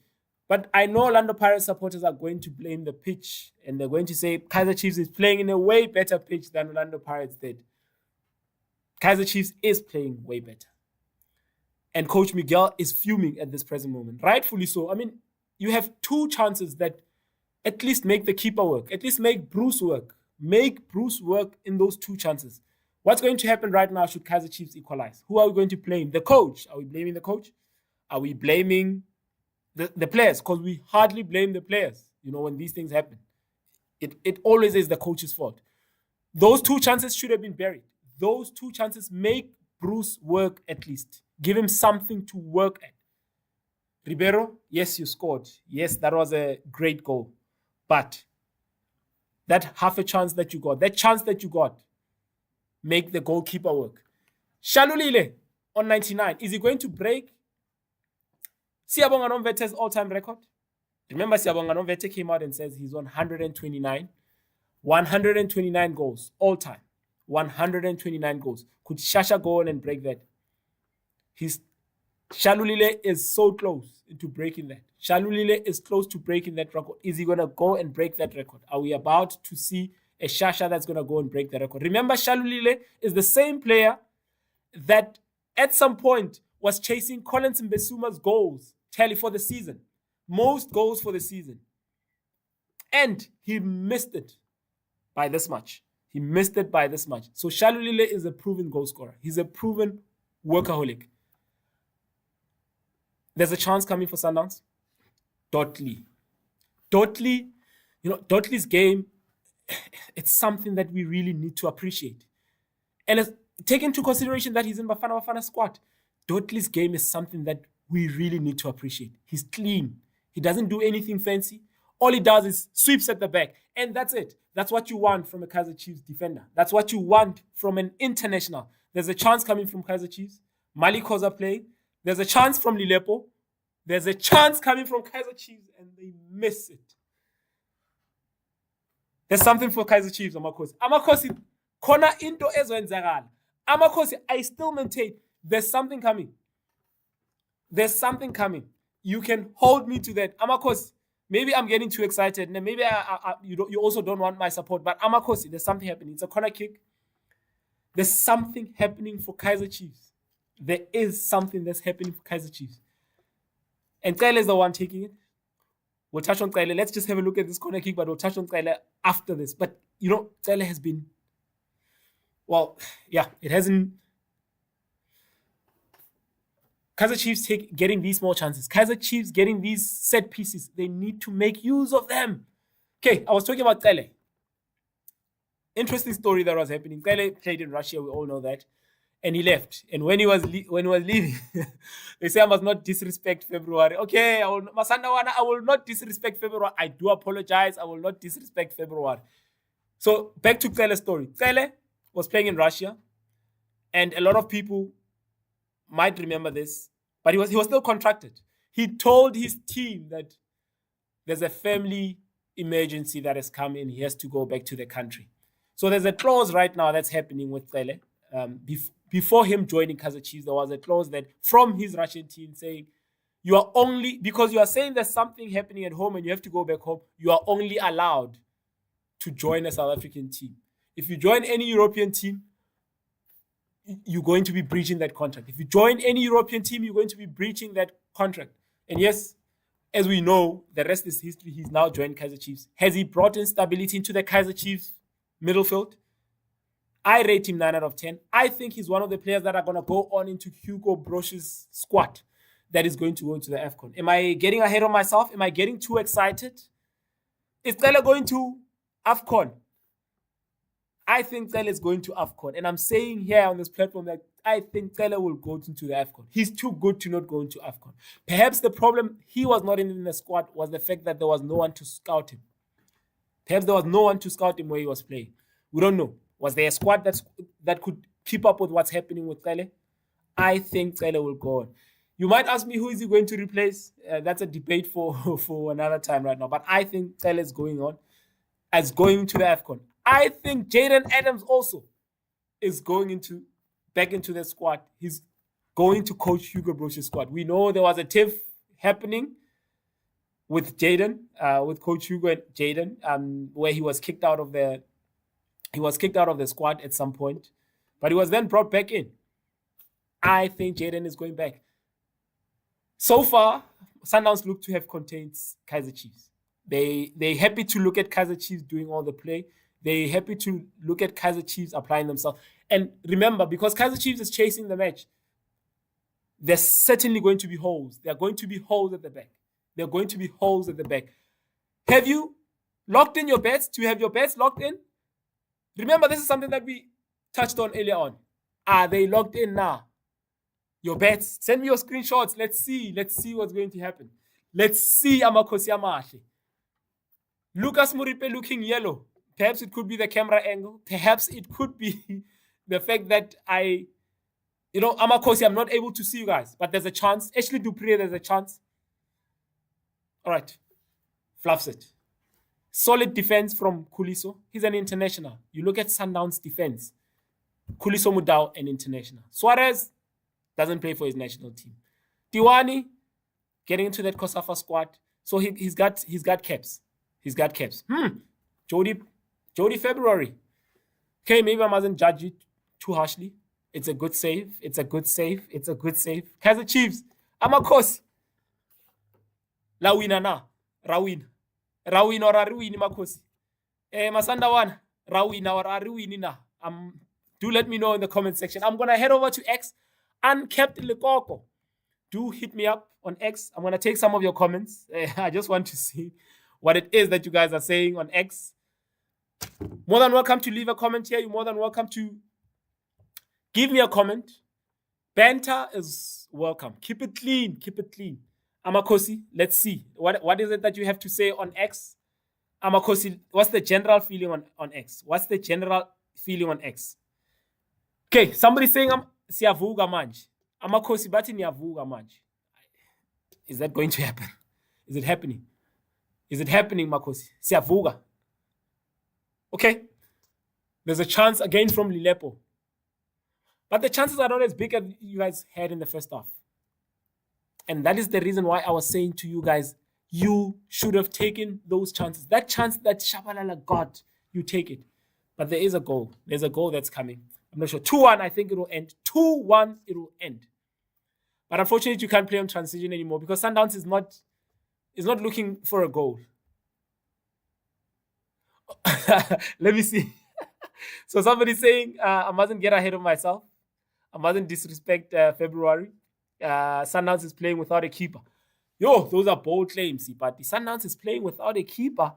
Speaker 1: But I know Orlando Pirates supporters are going to blame the pitch. And they're going to say Kaizer Chiefs is playing in a way better pitch than Orlando Pirates did. Kaizer Chiefs is playing way better. And Coach Miguel is fuming at this present moment. Rightfully so. I mean, you have two chances that at least make the keeper work. At least make Bruce work. Make Bruce work in those two chances. What's going to happen right now should Kaizer Chiefs equalize? Who are we going to blame? The coach. Are we blaming the coach? Are we blaming the players? Because we hardly blame the players, when these things happen. It always is the coach's fault. Those two chances should have been buried. those 2 chances, make Bruce work at least. Give him something to work at. Ribeiro, yes, you scored. Yes, that was a great goal. But that half a chance that you got, make the goalkeeper work. Shalulile on 99. Is he going to break Siyabonga Nomvete's all-time record? Remember, Siyabonga Nomvete came out and says he's on 129. 129 goals all-time. 129 goals. Could Shasha go on and break that? Shalulile is so close to breaking that. Shalulile is close to breaking that record. Is he going to go and break that record? Are we about to see a Shasha that's going to go and break the record? Remember, Shalulile is the same player that at some point was chasing Collins Mbesuma's goals tally for the season. Most goals for the season. And he missed it by this much. So Shalulile is a proven goal scorer. He's a proven workaholic. There's a chance coming for Sundowns. Dotley, Dotley's game, it's something that we really need to appreciate. And take into consideration that he's in Bafana Bafana squad. Dotley's game is something that we really need to appreciate. He's clean. He doesn't do anything fancy. All he does is sweeps at the back. And that's it. That's what you want from a Kaizer Chiefs defender. That's what you want from an international. There's a chance coming from Kaizer Chiefs. Mali Koza playing. There's a chance from Lilepo. There's a chance coming from Kaizer Chiefs, and they miss it. There's something for Kaizer Chiefs, Amakosi. Kona into ezwenzakala. Amakosi, I still maintain there's something coming. You can hold me to that. Amakosi, maybe I'm getting too excited. And maybe you also don't want my support. But Amakosi, there's something happening. It's a corner kick. There's something happening for Kaizer Chiefs. There is something that's happening for Kaizer Chiefs. And Kyle is the one taking it. We'll touch on Kyle. Let's just have a look at this corner kick, but we'll touch on Kyle after this. But, Kyle has been... Well, yeah, it hasn't... Kaizer Chiefs getting these small chances. Kaizer Chiefs getting these set pieces. They need to make use of them. Okay, I was talking about Kyle. Interesting story that was happening. Kyle played in Russia. We all know that. And he left. And when he was leaving, they say I must not disrespect February. Okay, I will not disrespect February. I do apologize. I will not disrespect February. So back to Kele's story. Kele was playing in Russia, and a lot of people might remember this, but he was still contracted. He told his team that there's a family emergency that has come in. He has to go back to the country. So there's a clause right now that's happening with Kele. Before him joining Kaizer Chiefs, there was a clause that from his Russian team saying, you are only, because you are saying there's something happening at home and you have to go back home, you are only allowed to join a South African team. If you join any European team, you're going to be breaching that contract. If you join any European team, you're going to be breaching that contract. And yes, as we know, the rest is history. He's now joined Kaizer Chiefs. Has he brought in stability into the Kaizer Chiefs middle field? I rate him 9 out of 10. I think he's one of the players that are going to go on into Hugo Broch's squad that is going to go into the AFCON. Am I getting ahead of myself? Am I getting too excited? Is Cele going to AFCON? I think Cele is going to AFCON. And I'm saying here on this platform that I think Cele will go into the AFCON. He's too good to not go into AFCON. Perhaps the problem he was not in the squad was the fact that there was no one to scout him. Perhaps there was no one to scout him where he was playing. We don't know. Was there a squad that could keep up with what's happening with Cele? I think Cele will go on. You might ask me who is he going to replace? That's a debate for another time right now. But I think Cele is going on as going to the AFCON. I think Jaden Adams also is going back into the squad. He's going to coach Hugo Broch's squad. We know there was a tiff happening with Jaden, with Coach Hugo and Jaden, where he was kicked out of the squad at some point, but he was then brought back in. I think Jaden is going back. So far, Sundowns look to have contained Kaizer Chiefs. They're happy to look at Kaizer Chiefs doing all the play. They're happy to look at Kaizer Chiefs applying themselves. And remember, because Kaizer Chiefs is chasing the match, there's certainly going to be holes. There are going to be holes at the back. There are going to be holes at the back. Have you locked in your bets? Do you have your bets locked in? Remember, this is something that we touched on earlier on. Are they locked in now? Your bets. Send me your screenshots. Let's see. Let's see what's going to happen. Let's see Amakosi Amahle. Lucas Muripe looking yellow. Perhaps it could be the camera angle. Perhaps it could be the fact that Amakosi, I'm not able to see you guys, but there's a chance. Ashley Dupree, there's a chance. All right. Fluffs it. Solid defense from Khuliso. He's an international. You look at Sundown's defense. Khuliso Mudau, an international. Suarez doesn't play for his national team. Tiwani getting into that Kosafa squad. So he's got caps. He's got caps. Jody February. Okay, maybe I mustn't judge it too harshly. It's a good save. It's a good save. It's a good save. Kaizer Chiefs. Amakosi. Lawina na. Rawina. Rawina or Ariwini Makosi. Masandawana. Rawina or Ariwini na. Do let me know in the comment section. I'm going to head over to X. Unkept Lekoko. Do hit me up on X. I'm going to take some of your comments. I just want to see what it is that you guys are saying on X. More than welcome to leave a comment here. You're more than welcome to give me a comment. Banter is welcome. Keep it clean. Keep it clean. Amakosi, let's see. What is it that you have to say on X? Amakosi, what's the general feeling on X? What's the general feeling on X? Okay, somebody saying siyavuga manje. Amakosi bathi niyavuga manje. Is that going to happen? Is it happening? Is it happening, Makosi? Siyavuga. Okay. There's a chance again from Lilepo. But the chances are not as big as you guys had in the first half. And that is the reason why I was saying to you guys, you should have taken those chances. That chance that Shabalala got, you take it. But there is a goal. There's a goal that's coming. I'm not sure. 2-1, I think it will end. 2-1, it will end. But unfortunately, you can't play on transition anymore because Sundowns is not looking for a goal. Let me see. So somebody's saying, I mustn't get ahead of myself. I mustn't disrespect February. Sundowns is playing without a keeper. Yo, those are bold claims. But the Sundowns is playing without a keeper.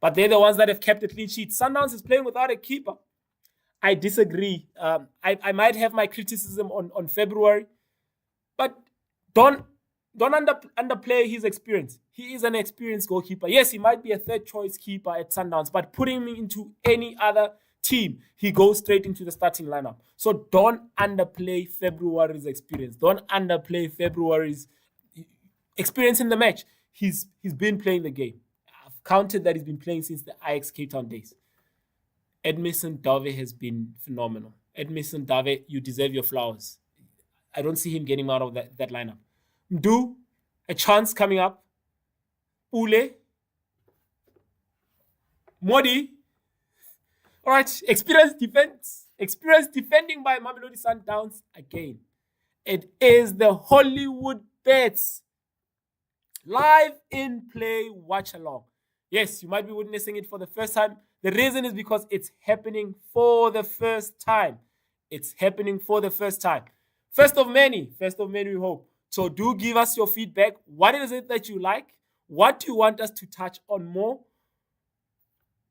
Speaker 1: But they're the ones that have kept a clean sheet. Sundowns is playing without a keeper. I disagree. I might have my criticism on February. But don't underplay his experience. He is an experienced goalkeeper. Yes, he might be a third choice keeper at Sundowns, but putting him into any other team, he goes straight into the starting lineup. So don't underplay February's experience. Don't underplay February's experience in the match. He's been playing the game. I've counted that he's been playing since the Ajax Cape Town days. Edmison Dave has been phenomenal. Edmison Dave, you deserve your flowers. I don't see him getting out of that lineup. Mdu, a chance coming up. Ule. Modi. All right, experienced defense. Experienced defending by Mamelodi Sundowns again. It is the Hollywoodbets live in play watch along. Yes, you might be witnessing it for the first time. The reason is because it's happening for the first time. It's happening for the first time. First of many, we hope. So do give us your feedback. What is it that you like? What do you want us to touch on more?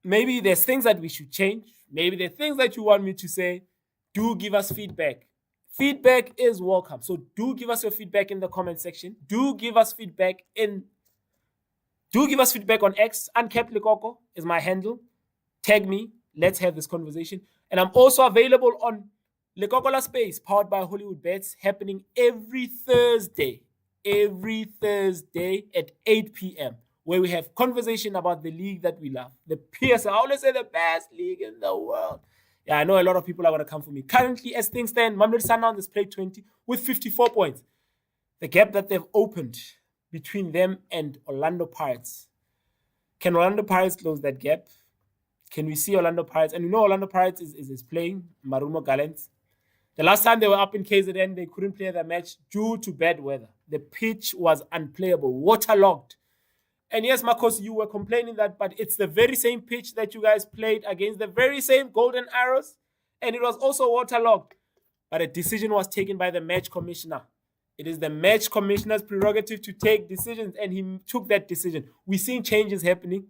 Speaker 1: Maybe there's things that we should change. Maybe there are things that you want me to say. Do give us feedback. Feedback is welcome. So do give us your feedback in the comment section. Do give us feedback on X. Unkept Lekoko is my handle. Tag me. Let's have this conversation. And I'm also available on Lekokola Space, powered by Hollywoodbets, happening every Thursday at 8 p.m., where we have conversation about the league that we love. The PSL, I always say the best league in the world. Yeah, I know a lot of people are going to come for me. Currently, as things stand, Mamelodi Sundowns has played 20 with 54 points. The gap that they've opened between them and Orlando Pirates. Can Orlando Pirates close that gap? Can we see Orlando Pirates? And we know Orlando Pirates is playing Marumo Gallants. The last time they were up in KZN, they couldn't play the match due to bad weather. The pitch was unplayable, waterlogged. And yes, Marcos, you were complaining that, but it's the very same pitch that you guys played against the very same Golden Arrows, and it was also waterlogged. But a decision was taken by the match commissioner. It is the match commissioner's prerogative to take decisions, and he took that decision. We're seeing changes happening.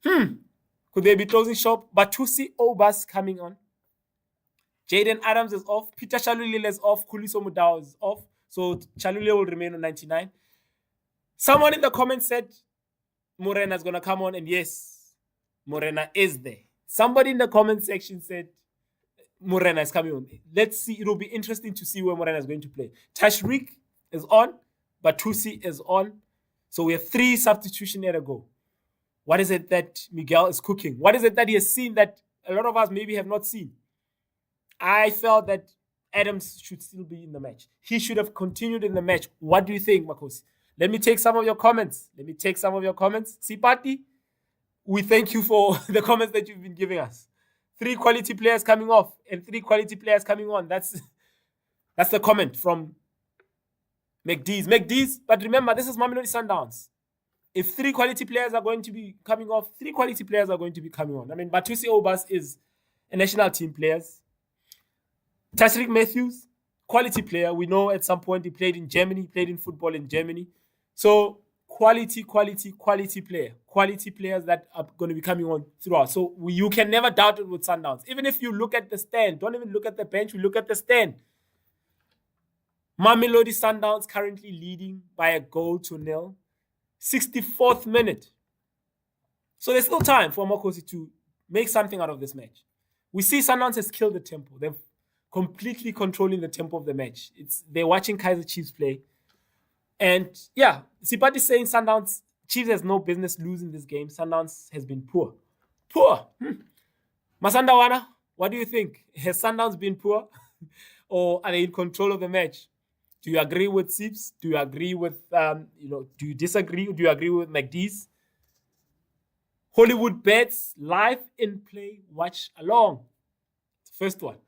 Speaker 1: Could they be closing shop? Batusi Obas coming on. Jaden Adams is off. Peter Chalulile is off. Khuliso Mudau is off. So Chalulile will remain on 99. Someone in the comments said Morena is going to come on. And yes, Morena is there. Somebody in the comment section said Morena is coming on. Let's see. It will be interesting to see where Morena is going to play. Tashreeq is on. Batusi is on. So we have 3 substitutions at a go. What is it that Miguel is cooking? What is it that he has seen that a lot of us maybe have not seen? I felt that Adams should still be in the match. He should have continued in the match. What do you think, Makosi? Let me take some of your comments. Sipati, we thank you for the comments that you've been giving us. 3 quality players coming off and 3 quality players coming on. That's the comment from McDee's. But remember, this is Mamelodi Sundowns. If 3 quality players are going to be coming off, 3 quality players are going to be coming on. I mean, Batusi Obas is a national team player. Tashreeq Matthews, quality player. We know at some point he played in Germany, played in football in Germany. So quality player. Quality players that are going to be coming on throughout. So you can never doubt it with Sundowns. Even if you look at the stand, don't even look at the bench, we look at the stand. Mamelodi Sundowns currently leading by a goal to 0. 64th minute. So there's still time for Makosi to make something out of this match. We see Sundowns has killed the tempo. They're completely controlling the tempo of the match. They're watching Kaizer Chiefs play. And yeah, Sipati is saying Sundowns, Chiefs has no business losing this game. Sundowns has been poor. Masandawana, what do you think? Has Sundowns been poor? Or are they in control of the match? Do you agree with Sips? Do you agree with, do you disagree? Do you agree with McDee's? Hollywoodbets, live in play, watch along. First one.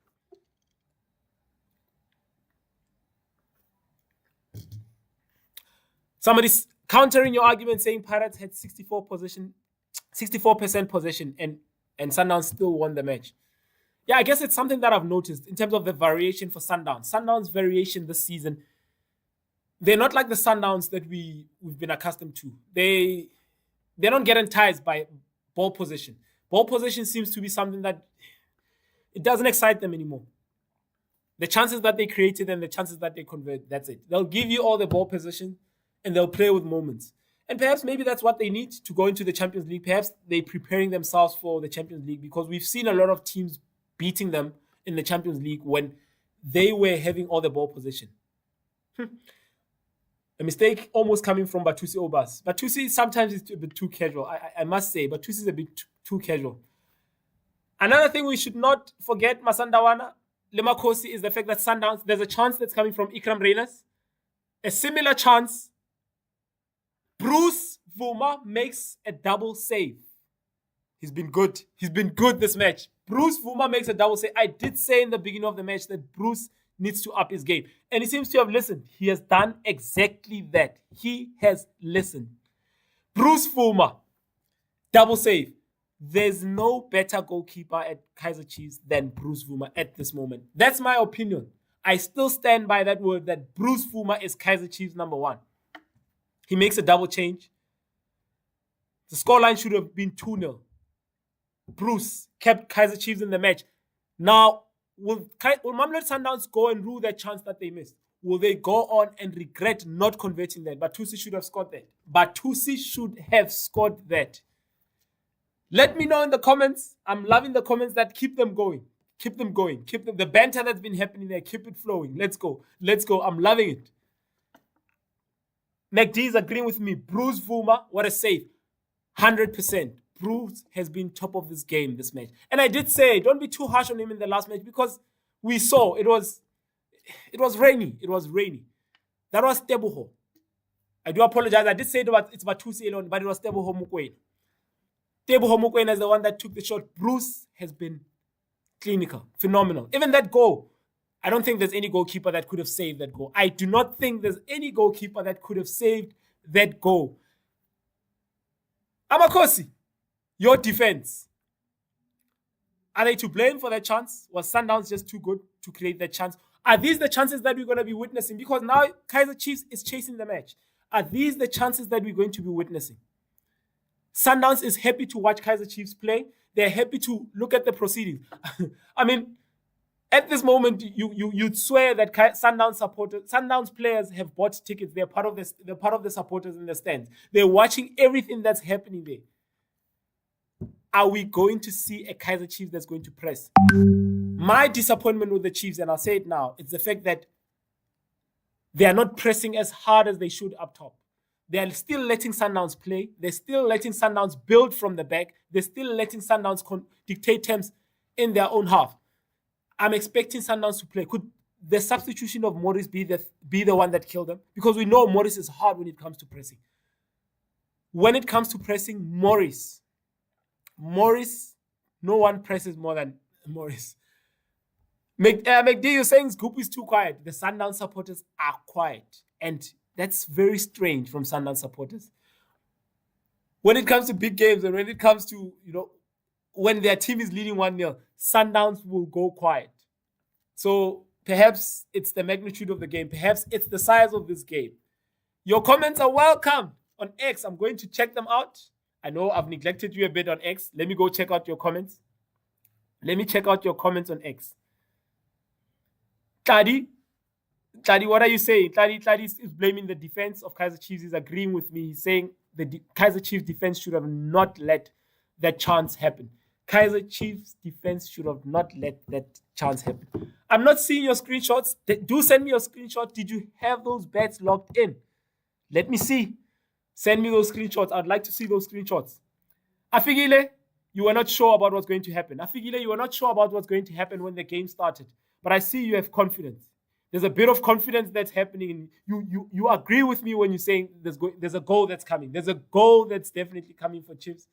Speaker 1: Somebody's countering your argument saying Pirates had 64% possession and Sundowns still won the match. Yeah, I guess it's something that I've noticed in terms of the variation for Sundowns. Sundowns' variation this season, they're not like the Sundowns that we've been accustomed to. They don't get enticed by ball possession. Ball possession seems to be something that it doesn't excite them anymore. The chances that they created and the chances that they convert, that's it. They'll give you all the ball possession and they'll play with moments. And perhaps maybe that's what they need to go into the Champions League. Perhaps they're preparing themselves for the Champions League because we've seen a lot of teams beating them in the Champions League when they were having all the ball possession. A mistake almost coming from Batusi Obas. Batusi sometimes is a bit too casual. I must say, Batusi is a bit too casual. Another thing we should not forget, Masandawana, Lemakosi, is the fact that Sundowns, there's a chance that's coming from Ikram Reyners. A similar chance. Bruce Vuma makes a double save. He's been good. He's been good this match. Bruce Vuma makes a double save. I did say in the beginning of the match that Bruce needs to up his game. And he seems to have listened. He has done exactly that. He has listened. Bruce Vuma, double save. There's no better goalkeeper at Kaizer Chiefs than Bruce Vuma at this moment. That's my opinion. I still stand by that word that Bruce Vuma is Kaizer Chiefs number 1. He makes a double change. The scoreline should have been 2-0. Bruce kept Kaizer Chiefs in the match. Now, will Mamelodi Sundowns go and rue that chance that they missed? Will they go on and regret not converting that? Batusi should have scored that. Let me know in the comments. I'm loving the comments that keep them going. The banter that's been happening there, keep it flowing. Let's go. I'm loving it. McD is agreeing with me. Bruce Vuma, what a save. 100%. Bruce has been top of this game, this match. And I did say, don't be too harsh on him in the last match because we saw it was rainy. That was Teboho. I do apologize. I did say it's Batusi alone, but it was Teboho Mokoena. Teboho Mokoena is the one that took the shot. Bruce has been clinical, phenomenal. Even that goal, I don't think there's any goalkeeper that could have saved that goal. I do not think there's any goalkeeper that could have saved that goal. Amakosi, your defense. Are they to blame for that chance? Was Sundowns just too good to create that chance? Are these the chances that we're going to be witnessing? Because now Kaizer Chiefs is chasing the match. Are these the chances that we're going to be witnessing? Sundowns is happy to watch Kaizer Chiefs play. They're happy to look at the proceedings. I mean, At this moment, you'd swear that Sundowns players have bought tickets. They're part of this. They're part of the supporters in the stands. They're watching everything that's happening there. Are we going to see a Kaizer Chiefs that's going to press? My disappointment with the Chiefs, and I'll say it now, it's the fact that they are not pressing as hard as they should up top. They are still letting Sundowns play. They're still letting Sundowns build from the back. They're still letting Sundowns dictate terms in their own half. I'm expecting Sundowns to play. Could the substitution of Morris be the one that killed them? Because we know Morris is hard when it comes to pressing. When it comes to pressing, Morris, no one presses more than Morris. McD, you're saying Scoop is too quiet. The Sundowns supporters are quiet. And that's very strange from Sundowns supporters. When it comes to big games and when it comes to, when their team is leading 1-0, Sundowns will go quiet. So perhaps it's the magnitude of the game. Perhaps it's the size of this game. Your comments are welcome on X. I'm going to check them out. I know I've neglected you a bit on X. Let me go check out your comments. Let me check out your comments on X. Tladi, what are you saying? Tladi is blaming the defense of Kaizer Chiefs. He's agreeing with me. He's saying the Kaizer Chiefs defense should have not let that chance happen. Kaizer Chiefs defense should have not let that chance happen. I'm not seeing your screenshots. Do send me your screenshot. Did you have those bets locked in? Let me see. Send me those screenshots. I'd like to see those screenshots. Afigile, you were not sure about what's going to happen. Afigile, you were not sure about what's going to happen when the game started. But I see you have confidence. There's a bit of confidence that's happening. You agree with me when you're saying there's a goal that's coming. There's a goal that's definitely coming for Chiefs.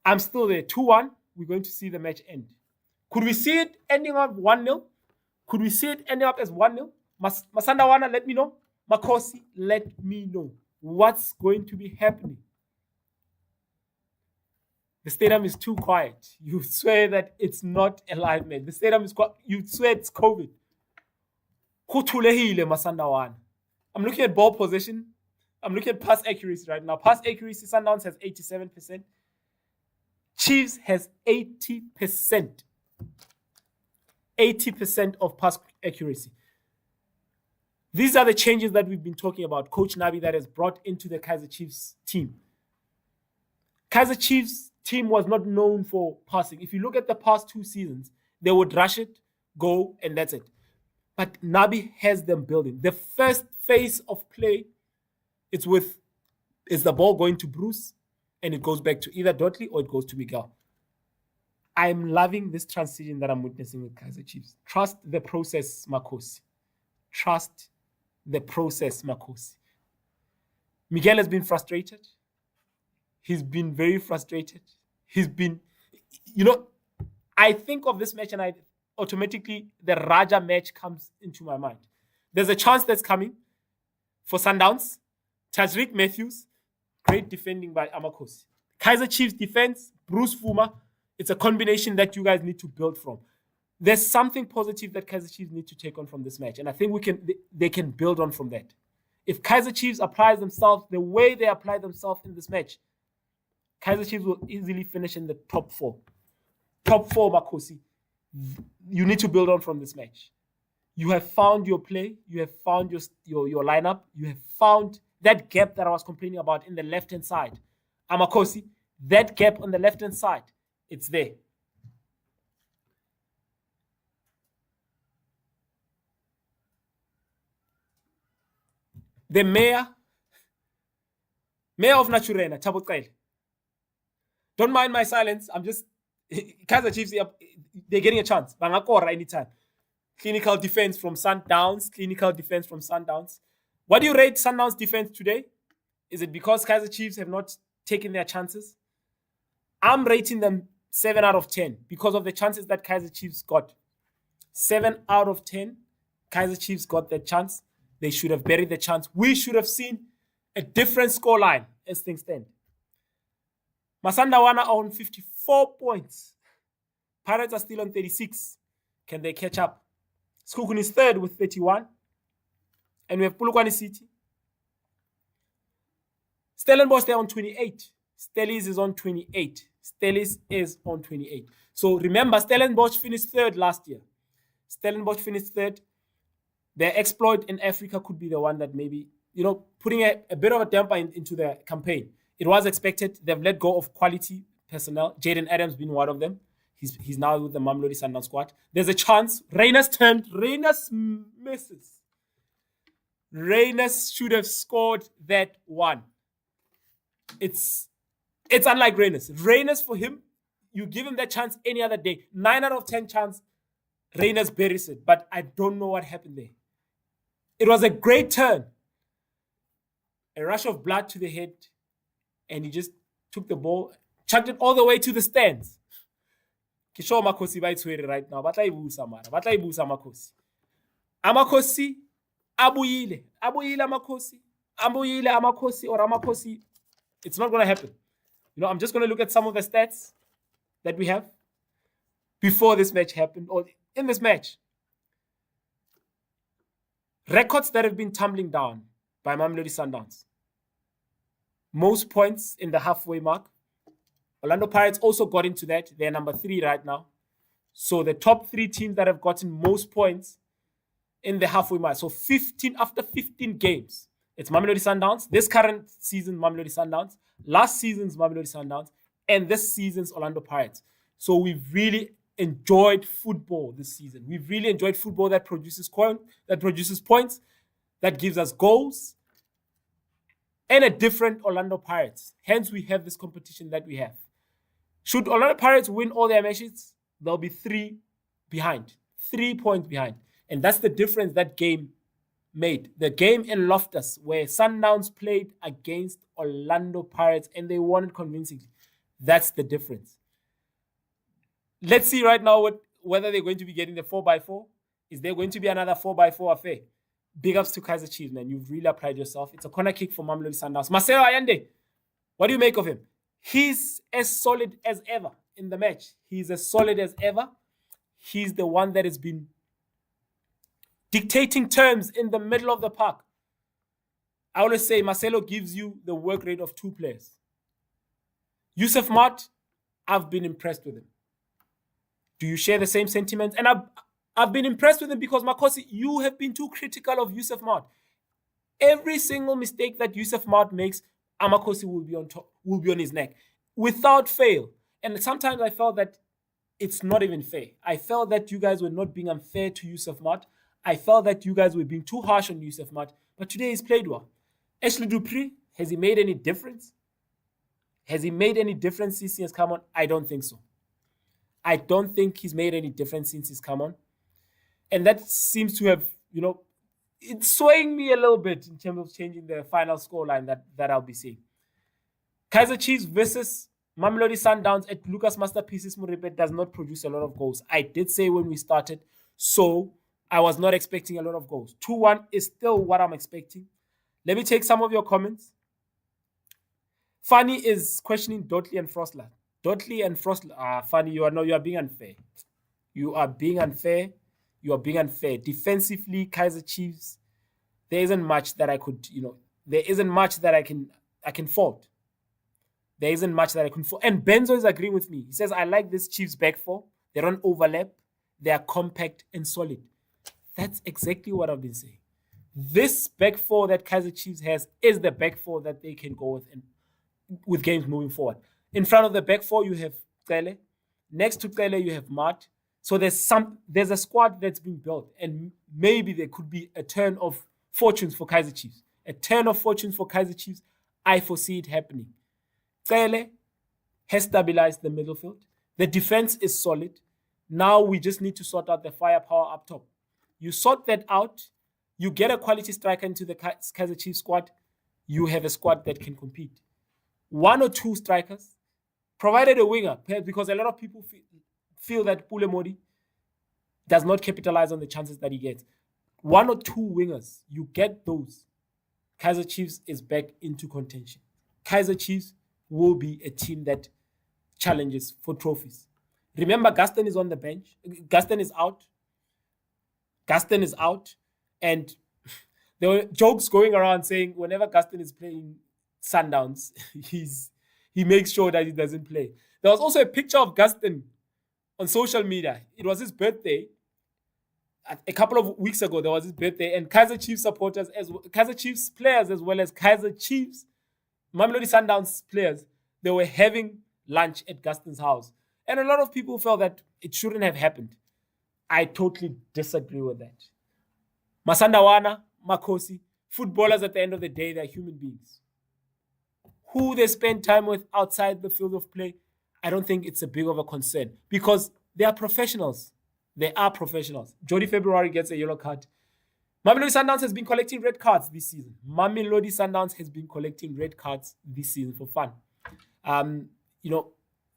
Speaker 1: I'm still there. 2-1. We're going to see the match end. Could we see it ending up 1-0? Could we see it ending up as 1-0? Masandawana, let me know. Makosi, let me know. What's going to be happening? The stadium is too quiet. You swear that it's not a live match. The stadium is quiet. You swear it's COVID. I'm looking at ball possession. I'm looking at pass accuracy right now. Pass accuracy, Sundowns has 87%. Chiefs has 80%. 80% of pass accuracy. These are the changes that we've been talking about. Coach Nabi that has brought into the Kaizer Chiefs team. Kaizer Chiefs team was not known for passing. If you look at the past 2 seasons, they would rush it, go, and that's it. But Nabi has them building. The first phase of play, is the ball going to Bruce, and it goes back to either Dotley or it goes to Miguel. I'm loving this transition that I'm witnessing with Kaizer Chiefs. Trust the process, Makosi. Trust the process, Makosi. Miguel has been frustrated. He's been very frustrated. He's been, I think of this match and I automatically, the Raja match comes into my mind. There's a chance that's coming for Sundowns. Tajrik Matthews, great defending by Amakosi. Kaizer Chiefs defense, Bruce Fuma. It's a combination that you guys need to build from. There's something positive that Kaizer Chiefs need to take on from this match. And I think they can build on from that. If Kaizer Chiefs applies themselves the way they apply themselves in this match, Kaizer Chiefs will easily finish in the top 4. Top 4, Makosi. You need to build on from this match. You have found your play. You have found your lineup. You have found that gap that I was complaining about in the left-hand side. Amakosi, that gap on the left-hand side, it's there. The mayor of Naturena, Tabukail. Don't mind my silence. I'm just, Kaizer Chiefs, they're getting a chance. Bangakora anytime. Clinical defense from Sundowns. Clinical defense from Sundowns. What do you rate Sundowns defense today? Is it because Kaizer Chiefs have not taken their chances? I'm rating them 7 out of 10 because of the chances that Kaizer Chiefs got. 7 out of 10. Kaizer Chiefs got their chance. They should have buried the chance. We should have seen a different scoreline as things stand. Masandawana are on 54 points. Pirates are still on 36. Can they catch up? Skukun is third with 31. And we have Polokwane City. Stellenbosch, they're on 28. Stellies is on 28. Stellies is on 28. So remember, Stellenbosch finished third last year. Stellenbosch finished third. Their exploit in Africa could be the one that maybe, putting a bit of a damper into their campaign. It was expected. They've let go of quality personnel. Jaden Adams being one of them. He's now with the Mamelodi Sundowns squad. There's a chance. Reynes misses. Reynes should have scored that one. It's unlike Reynes. Reynes, for him, you give him that chance any other day. 9 out of 10 chance, Reynes buries it. But I don't know what happened there. It was a great turn. A rush of blood to the head. And he just took the ball, chucked it all the way to the stands. Kisho Makosi baitwere right now. Batla ibusa mara. Batla ibusa Makosi. Amakosi abuyile. Abuyile Amakosi. Abuyile Amakosi or Amakosi. It's not going to happen. I'm just going to look at some of the stats that we have before this match happened or in this match. Records that have been tumbling down by Mamelodi Sundowns. Most points in the halfway mark. Orlando Pirates also got into that. They're number 3 right now. So the top 3 teams that have gotten most points in the halfway mark. So after 15 games, it's Mamelodi Sundowns. This current season, Mamelodi Sundowns. Last season's Mamelodi Sundowns. And this season's Orlando Pirates. So we've really enjoyed football this season. We've really enjoyed football that produces points, that gives us goals, and a different Orlando Pirates. Hence, we have this competition that we have. Should Orlando Pirates win all their matches, they'll be 3 behind. 3 points behind. And that's the difference that game made. The game in Loftus, where Sundowns played against Orlando Pirates and they won it convincingly. That's the difference. Let's see right now whether they're going to be getting the 4x4. Is there going to be another 4x4 affair? Big ups to Kaizer Chiefs, man. You've really applied yourself. It's a corner kick for Mamelodi Sundowns. Marcelo Allende, what do you make of him? He's as solid as ever in the match. He's as solid as ever. He's the one that has been dictating terms in the middle of the park. I always say Marcelo gives you the work rate of 2 players. Yusuf Mart, I've been impressed with him. Do you share the same sentiments? And I've been impressed with him because, Makosi, you have been too critical of Yusuf Mart. Every single mistake that Yusuf Mart makes, Amakosi will be on his neck without fail. And sometimes I felt that it's not even fair. I felt that you guys were not being unfair to Yusuf Mart. I felt that you guys were being too harsh on Yusuf Mart. But today he's played well. Ashley Dupree, has he made any difference? Has he made any difference since he has come on? I don't think so. I don't think he's made any difference since he's come on. And that seems to have, it's swaying me a little bit in terms of changing the final scoreline that I'll be seeing. Kaizer Chiefs versus Mamelodi Sundowns at Lucas Masterpieces Muribe does not produce a lot of goals. I did say when we started, so I was not expecting a lot of goals. 2-1 is still what I'm expecting. Let me take some of your comments. Fanny is questioning Dotley and Frostler. Dotley and Frostler, Fanny, you are being unfair. You are being unfair. You are being unfair. Defensively, Kaizer Chiefs, there isn't much that I could, there isn't much that I can fault. There isn't much that I can fault. And Benzo is agreeing with me. He says, I like this Chiefs back four. They don't overlap. They are compact and solid. That's exactly what I've been saying. This back four that Kaizer Chiefs has is the back four that they can go with and with games moving forward. In front of the back four, you have Cele. Next to Cele, you have Mart. So there's a squad that's been built, and maybe there could be a turn of fortunes for Kaizer Chiefs. A turn of fortunes for Kaizer Chiefs. I foresee it happening. Cele has stabilized the middle field. The defense is solid. Now we just need to sort out the firepower up top. You sort that out, you get a quality striker into the Kaizer Chiefs squad, you have a squad that can compete. 1 or 2 strikers, provided a winger, because a lot of people feel that Pule Modi does not capitalize on the chances that he gets. 1 or 2 wingers, you get those. Kaizer Chiefs is back into contention. Kaizer Chiefs will be a team that challenges for trophies. Remember, Gaston is on the bench. Gaston is out. And there were jokes going around saying whenever Gaston is playing Sundowns, he makes sure that he doesn't play. There was also a picture of Gaston on social media. It was his birthday, a couple of weeks ago, there was his birthday, and Kaizer Chiefs supporters, Kaizer Chiefs players, as well as Kaizer Chiefs, Mamelodi Sundowns players, they were having lunch at Gaston's house. And a lot of people felt that it shouldn't have happened. I totally disagree with that. Masandawana, Makosi, footballers at the end of the day, they're human beings. Who they spend time with outside the field of play, I don't think it's a big of a concern because they are professionals. They are professionals. Jody February gets a yellow card. Mamelodi Sundowns has been collecting red cards this season. Mamelodi Sundowns has been collecting red cards this season for fun.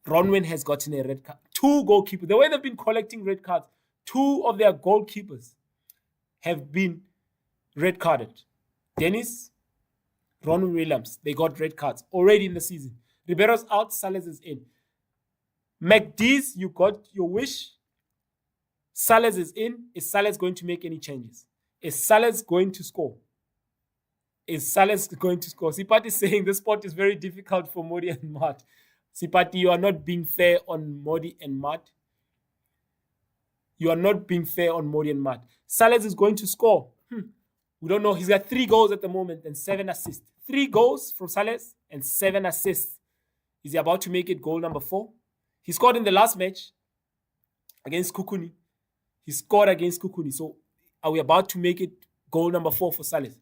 Speaker 1: Ronwen has gotten a red card. 2 goalkeepers. The way they've been collecting red cards, 2 of their goalkeepers have been red carded. Dennis, Ronwen Williams, they got red cards already in the season. Ribeiro's out, Sales is in. McDees, you got your wish. Sales is in. Is Sales going to make any changes? Is Sales going to score? Is Sales going to score? Sipati is saying this sport is very difficult for Modi and Matt. Sipati, you are not being fair on Modi and Matt. You are not being fair on Modi and Matt. Sales is going to score. We don't know. He's got 3 goals at the moment and 7 assists. 3 goals from Sales and 7 assists. Is he about to make it goal number 4? He scored in the last match against Kukuni. He scored against Kukuni. So are we about to make it goal number 4 for Sales?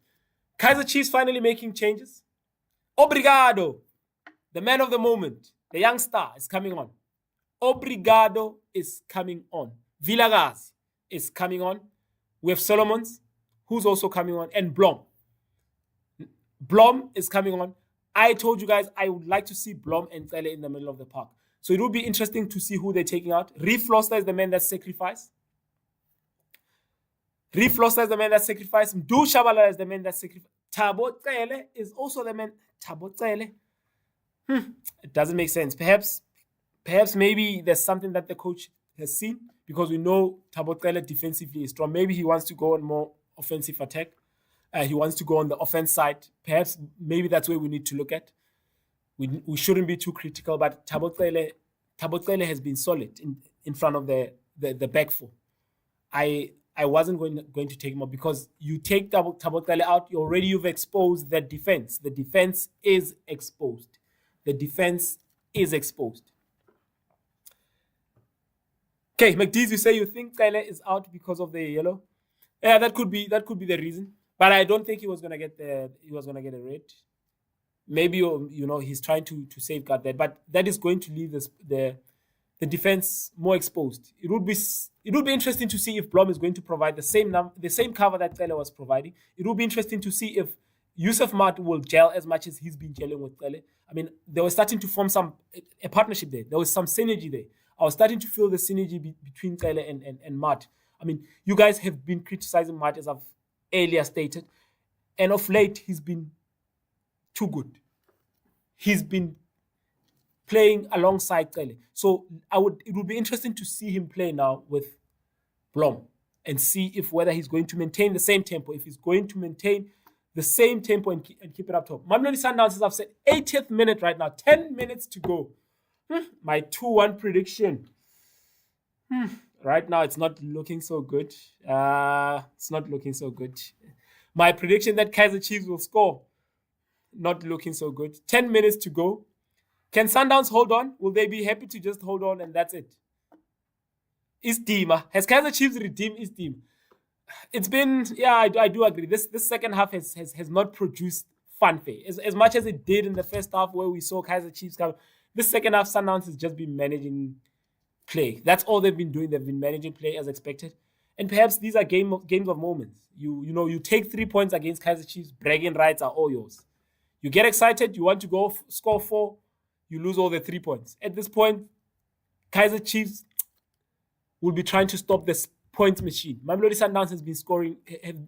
Speaker 1: Kaizer Chiefs finally making changes. Obrigado, the man of the moment, the young star is coming on. Obrigado is coming on. Villagaz is coming on. We have Solomons, who's also coming on, and Blom. Blom is coming on. I told you guys I would like to see Blom and Tsele in the middle of the park. So it will be interesting to see who they're taking out. Reef Floster is the man that's sacrificed. Reef Floster is the man that's sacrificed. Mdu Shabala is the man that's sacrificed. Thabo Tsele is also the man. Thabo Tsele. It doesn't make sense. Perhaps maybe there's something that the coach has seen because we know Thabo Tsele defensively is strong. Maybe he wants to go on more offensive attack. He wants to go on the offense side. Perhaps maybe that's where we need to look at. We shouldn't be too critical, but Thabo Tsele has been solid in front of the back four. I wasn't going to take him up because you take Thabo Tsele out, you've exposed the defense. The defense is exposed. The defense is exposed. Okay, McDees, you say you think Tsele is out because of the yellow. Yeah, that could be the reason. But I don't think he was gonna get a red. Maybe he's trying to safeguard that, but that is going to leave the defense more exposed. It would be interesting to see if Blom is going to provide the same cover that Tsele was providing. It would be interesting to see if Yusuf Mat will gel as much as he's been gelling with Tsele. I mean, they were starting to form a partnership there. There was some synergy there. I was starting to feel the synergy between Tsele and Mat. I mean, you guys have been criticizing Mat, as I've earlier stated, and of late he's been too good. He's been playing alongside Tsele. So it would be interesting to see him play now with Blom and see whether he's going to maintain the same tempo, if he's going to maintain the same tempo and keep it up top. Mamelodi Sundowns, as I've said, 80th minute right now, 10 minutes to go. My 2-1 prediction. Right now, it's not looking so good. It's not looking so good. My prediction that Kaizer Chiefs will score, not looking so good. 10 minutes to go. Can Sundowns hold on? Will they be happy to just hold on and that's it? Has Kaizer Chiefs redeemed his team? It's been, I do agree. This second half has not produced fanfare. As much as it did in the first half where we saw Kaizer Chiefs come, this second half, Sundowns has just been managing play. That's all they've been doing. They've been managing play as expected. And perhaps these are games of moments. You take 3 points against Kaizer Chiefs, bragging rights are all yours. You get excited, you want to go score 4, you lose all the 3 points. At this point, Kaizer Chiefs will be trying to stop this points machine. Mamelodi Sundowns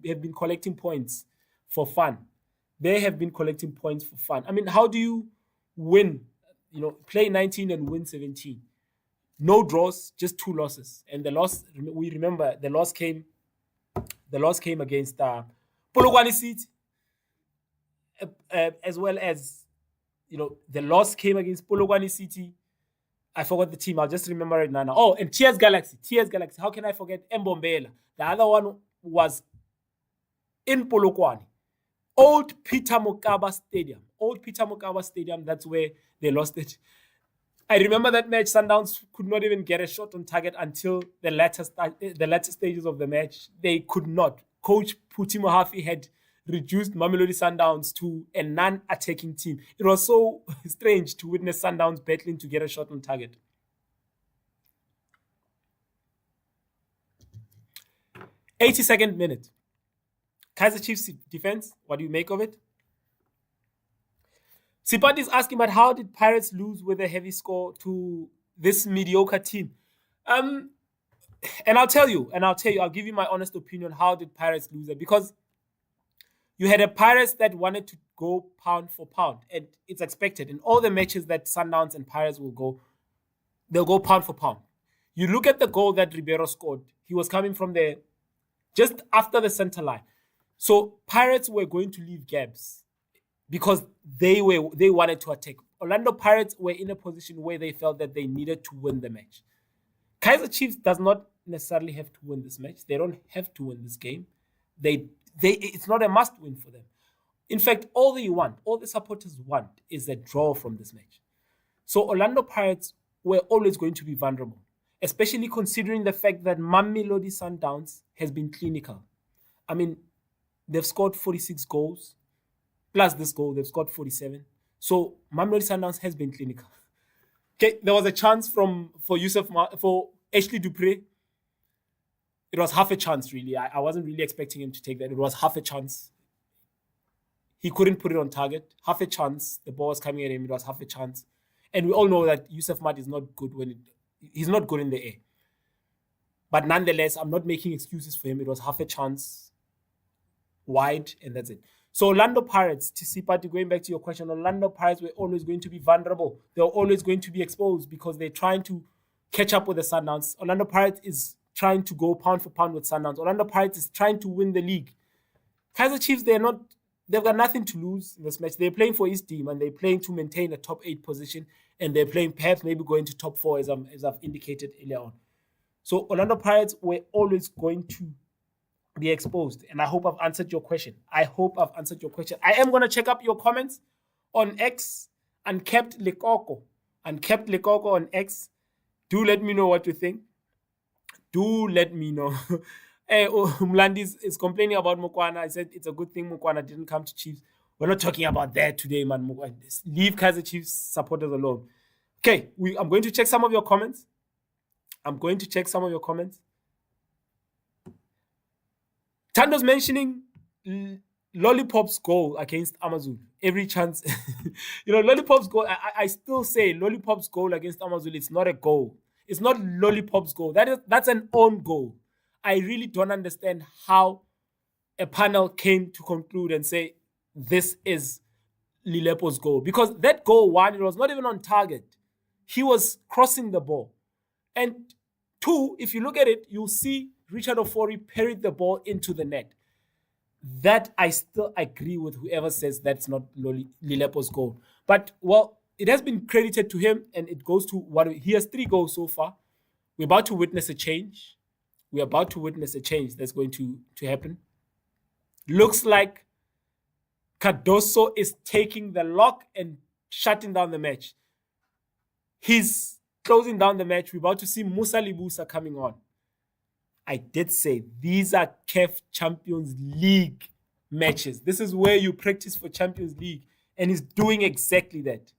Speaker 1: have been collecting points for fun. They have been collecting points for fun. I mean, how do you win? Play 19 and win 17. No draws, just 2 losses. And the loss, we remember, the loss came against Polokwane City, as well as, the loss came against Polokwane City, I forgot the team. I'll just remember it now. Oh, and TS Galaxy. TS Galaxy. How can I forget Mbombela? The other one was in Polokwane. Old Peter Mokaba Stadium. Old Peter Mokaba Stadium. That's where they lost it. I remember that match. Sundowns could not even get a shot on target until the latter stages of the match. They could not. Coach Puti Mohafi had reduced Mamelodi Sundowns to a non-attacking team. It was so strange to witness Sundowns battling to get a shot on target. 82nd minute. Kaizer Chiefs defense, what do you make of it? Sipati is asking, but how did Pirates lose with a heavy score to this mediocre team? And I'll tell you, I'll give you my honest opinion. How did Pirates lose it? Because you had a Pirates that wanted to go pound for pound, and it's expected in all the matches that Sundowns and Pirates will go, they'll go pound for pound. You look at the goal that Ribeiro scored. He was coming from there just after the center line. So Pirates were going to leave gaps because they wanted to attack. Orlando Pirates were in a position where they felt that they needed to win the match. Kaizer Chiefs does not necessarily have to win this match. They don't have to win this game. It's not a must win for them. In fact, all the supporters want is a draw from this match. So Orlando Pirates were always going to be vulnerable, especially considering the fact that Mamelodi Sundowns has been clinical. I mean, they've scored 46 goals. Plus this goal, they've scored 47. So Mamelodi Sundowns has been clinical. Okay, there was a chance for Ashley Dupré. It was half a chance, really. I wasn't really expecting him to take that. It was half a chance. He couldn't put it on target. Half a chance. The ball was coming at him. It was half a chance. And we all know that Yusuf Mat is not good he's not good in the air. But nonetheless, I'm not making excuses for him. It was half a chance, wide, and that's it. So Orlando Pirates, Tisipati, going back to your question, Orlando Pirates were always going to be vulnerable. They're always going to be exposed because they're trying to catch up with the Sundowns. Orlando Pirates is trying to go pound for pound with Sundowns. Orlando Pirates is trying to win the league. Kaizer Chiefs, they've got nothing to lose in this match. They're playing for his team and they're playing to maintain a top 8 position, and they're playing perhaps maybe going to top 4 as I've indicated earlier on. So Orlando Pirates were always going to be exposed. And I hope I've answered your question. I am going to check up your comments on X, Unkept Lekoko on X. Do let me know what you think. Do let me know. Mlandi is complaining about Mokwana. I said it's a good thing Mokwana didn't come to Chiefs. We're not talking about that today, man. Leave Kaizer Chiefs supporters alone. Okay, I'm going to check some of your comments. Tando's mentioning Lollipop's goal against Amazulu. Every chance. Lollipop's goal, I still say Lollipop's goal against Amazulu, it's not a goal. It's not Lollipop's goal. That's an own goal. I really don't understand how a panel came to conclude and say this is Lilepo's goal. Because that goal, one, it was not even on target. He was crossing the ball. And two, if you look at it, you'll see Richard Ofori parried the ball into the net. That I still agree with whoever says that's not Lilepo's goal. But, well, it has been credited to him, and it goes to he has 3 goals so far. We're about to witness a change. That's going to happen. Looks like Cardoso is taking the lock and shutting down the match. He's closing down the match. We're about to see Musa Libusa coming on. I did say these are CAF Champions League matches. This is where you practice for Champions League, and he's doing exactly that.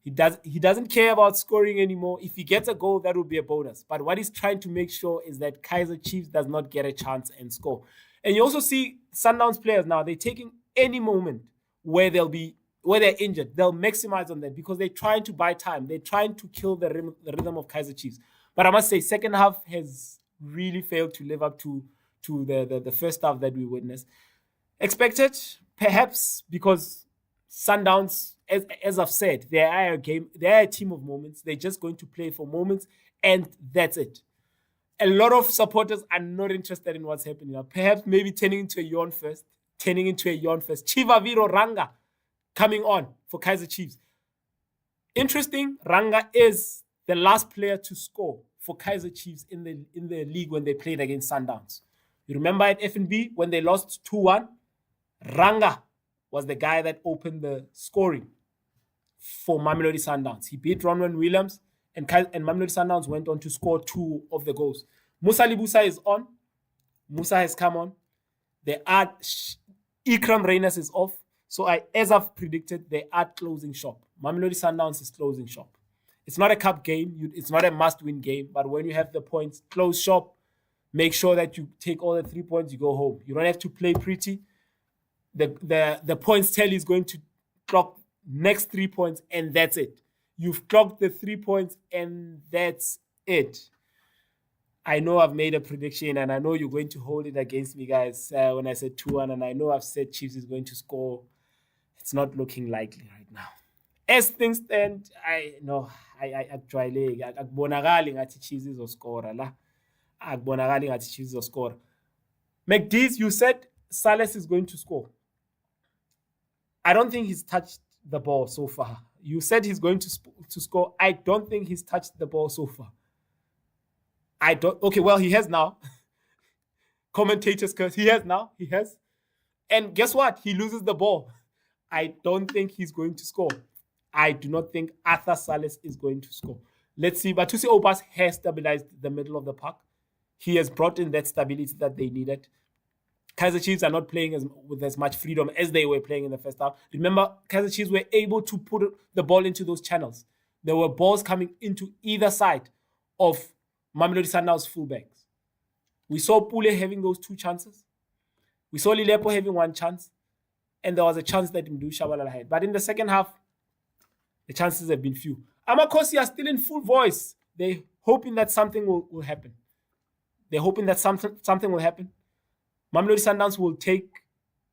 Speaker 1: He doesn't care about scoring anymore. If he gets a goal, that would be a bonus. But what he's trying to make sure is that Kaizer Chiefs does not get a chance and score. And you also see Sundowns players now, they're taking any moment where they're injured. They'll maximize on that because they're trying to buy time. They're trying to kill the rhythm of Kaizer Chiefs. But I must say, second half has really failed to live up to the first half that we witnessed. Expected, perhaps, because Sundowns, as I've said, they are a team of moments. They're just going to play for moments, and that's it. A lot of supporters are not interested in what's happening now. Perhaps maybe turning into a yawn first. Chivaviro Ranga coming on for Kaizer Chiefs. Interesting, Ranga is the last player to score for Kaizer Chiefs in the league when they played against Sundowns. You remember at FNB when they lost 2-1? Ranga was the guy that opened the scoring for Mamelodi Sundowns. He beat Ronwen Williams, and Mamelodi Sundowns went on to score 2 of the goals. Musa Libusa is on. Musa has come on. Ikram Reyners is off. So as I've predicted, they are closing shop. Mamelodi Sundowns is closing shop. It's not a cup game. It's not a must-win game. But when you have the points, close shop. Make sure that you take all the 3 points, you go home. You don't have to play pretty. The points tally is going to clock next 3 points, and that's it. You've clocked the 3 points, and that's it. I know I've made a prediction, and I know you're going to hold it against me, guys, when I said 2-1, and I know I've said Chiefs is going to score. It's not looking likely right now. As things stand, I actually akubonakali ngathi Chiefs izoscora la. Akubonakali ngathi Chiefs izoscora. McDees, you said Salas is going to score. I don't think he's touched the ball so far. You said he's going to score. I don't think he's touched the ball so far. Okay, well, he has now. Commentators curse. He has. And guess what? He loses the ball. I don't think he's going to score. I do not think Arthur Salas is going to score. Let's see. Batusi Obas has stabilized the middle of the park. He has brought in that stability that they needed. Kaizer Chiefs are not playing with as much freedom as they were playing in the first half. Remember, Kaizer Chiefs were able to put the ball into those channels. There were balls coming into either side of Mamelodi Sundowns fullbacks. We saw Pule having those 2 chances. We saw Lilepo having 1 chance. And there was a chance that Mdu Shabalala had. But in the second half, the chances have been few. Amakosi are still in full voice. They're hoping that something will happen. They're hoping that something will happen. Mamelodi Sundowns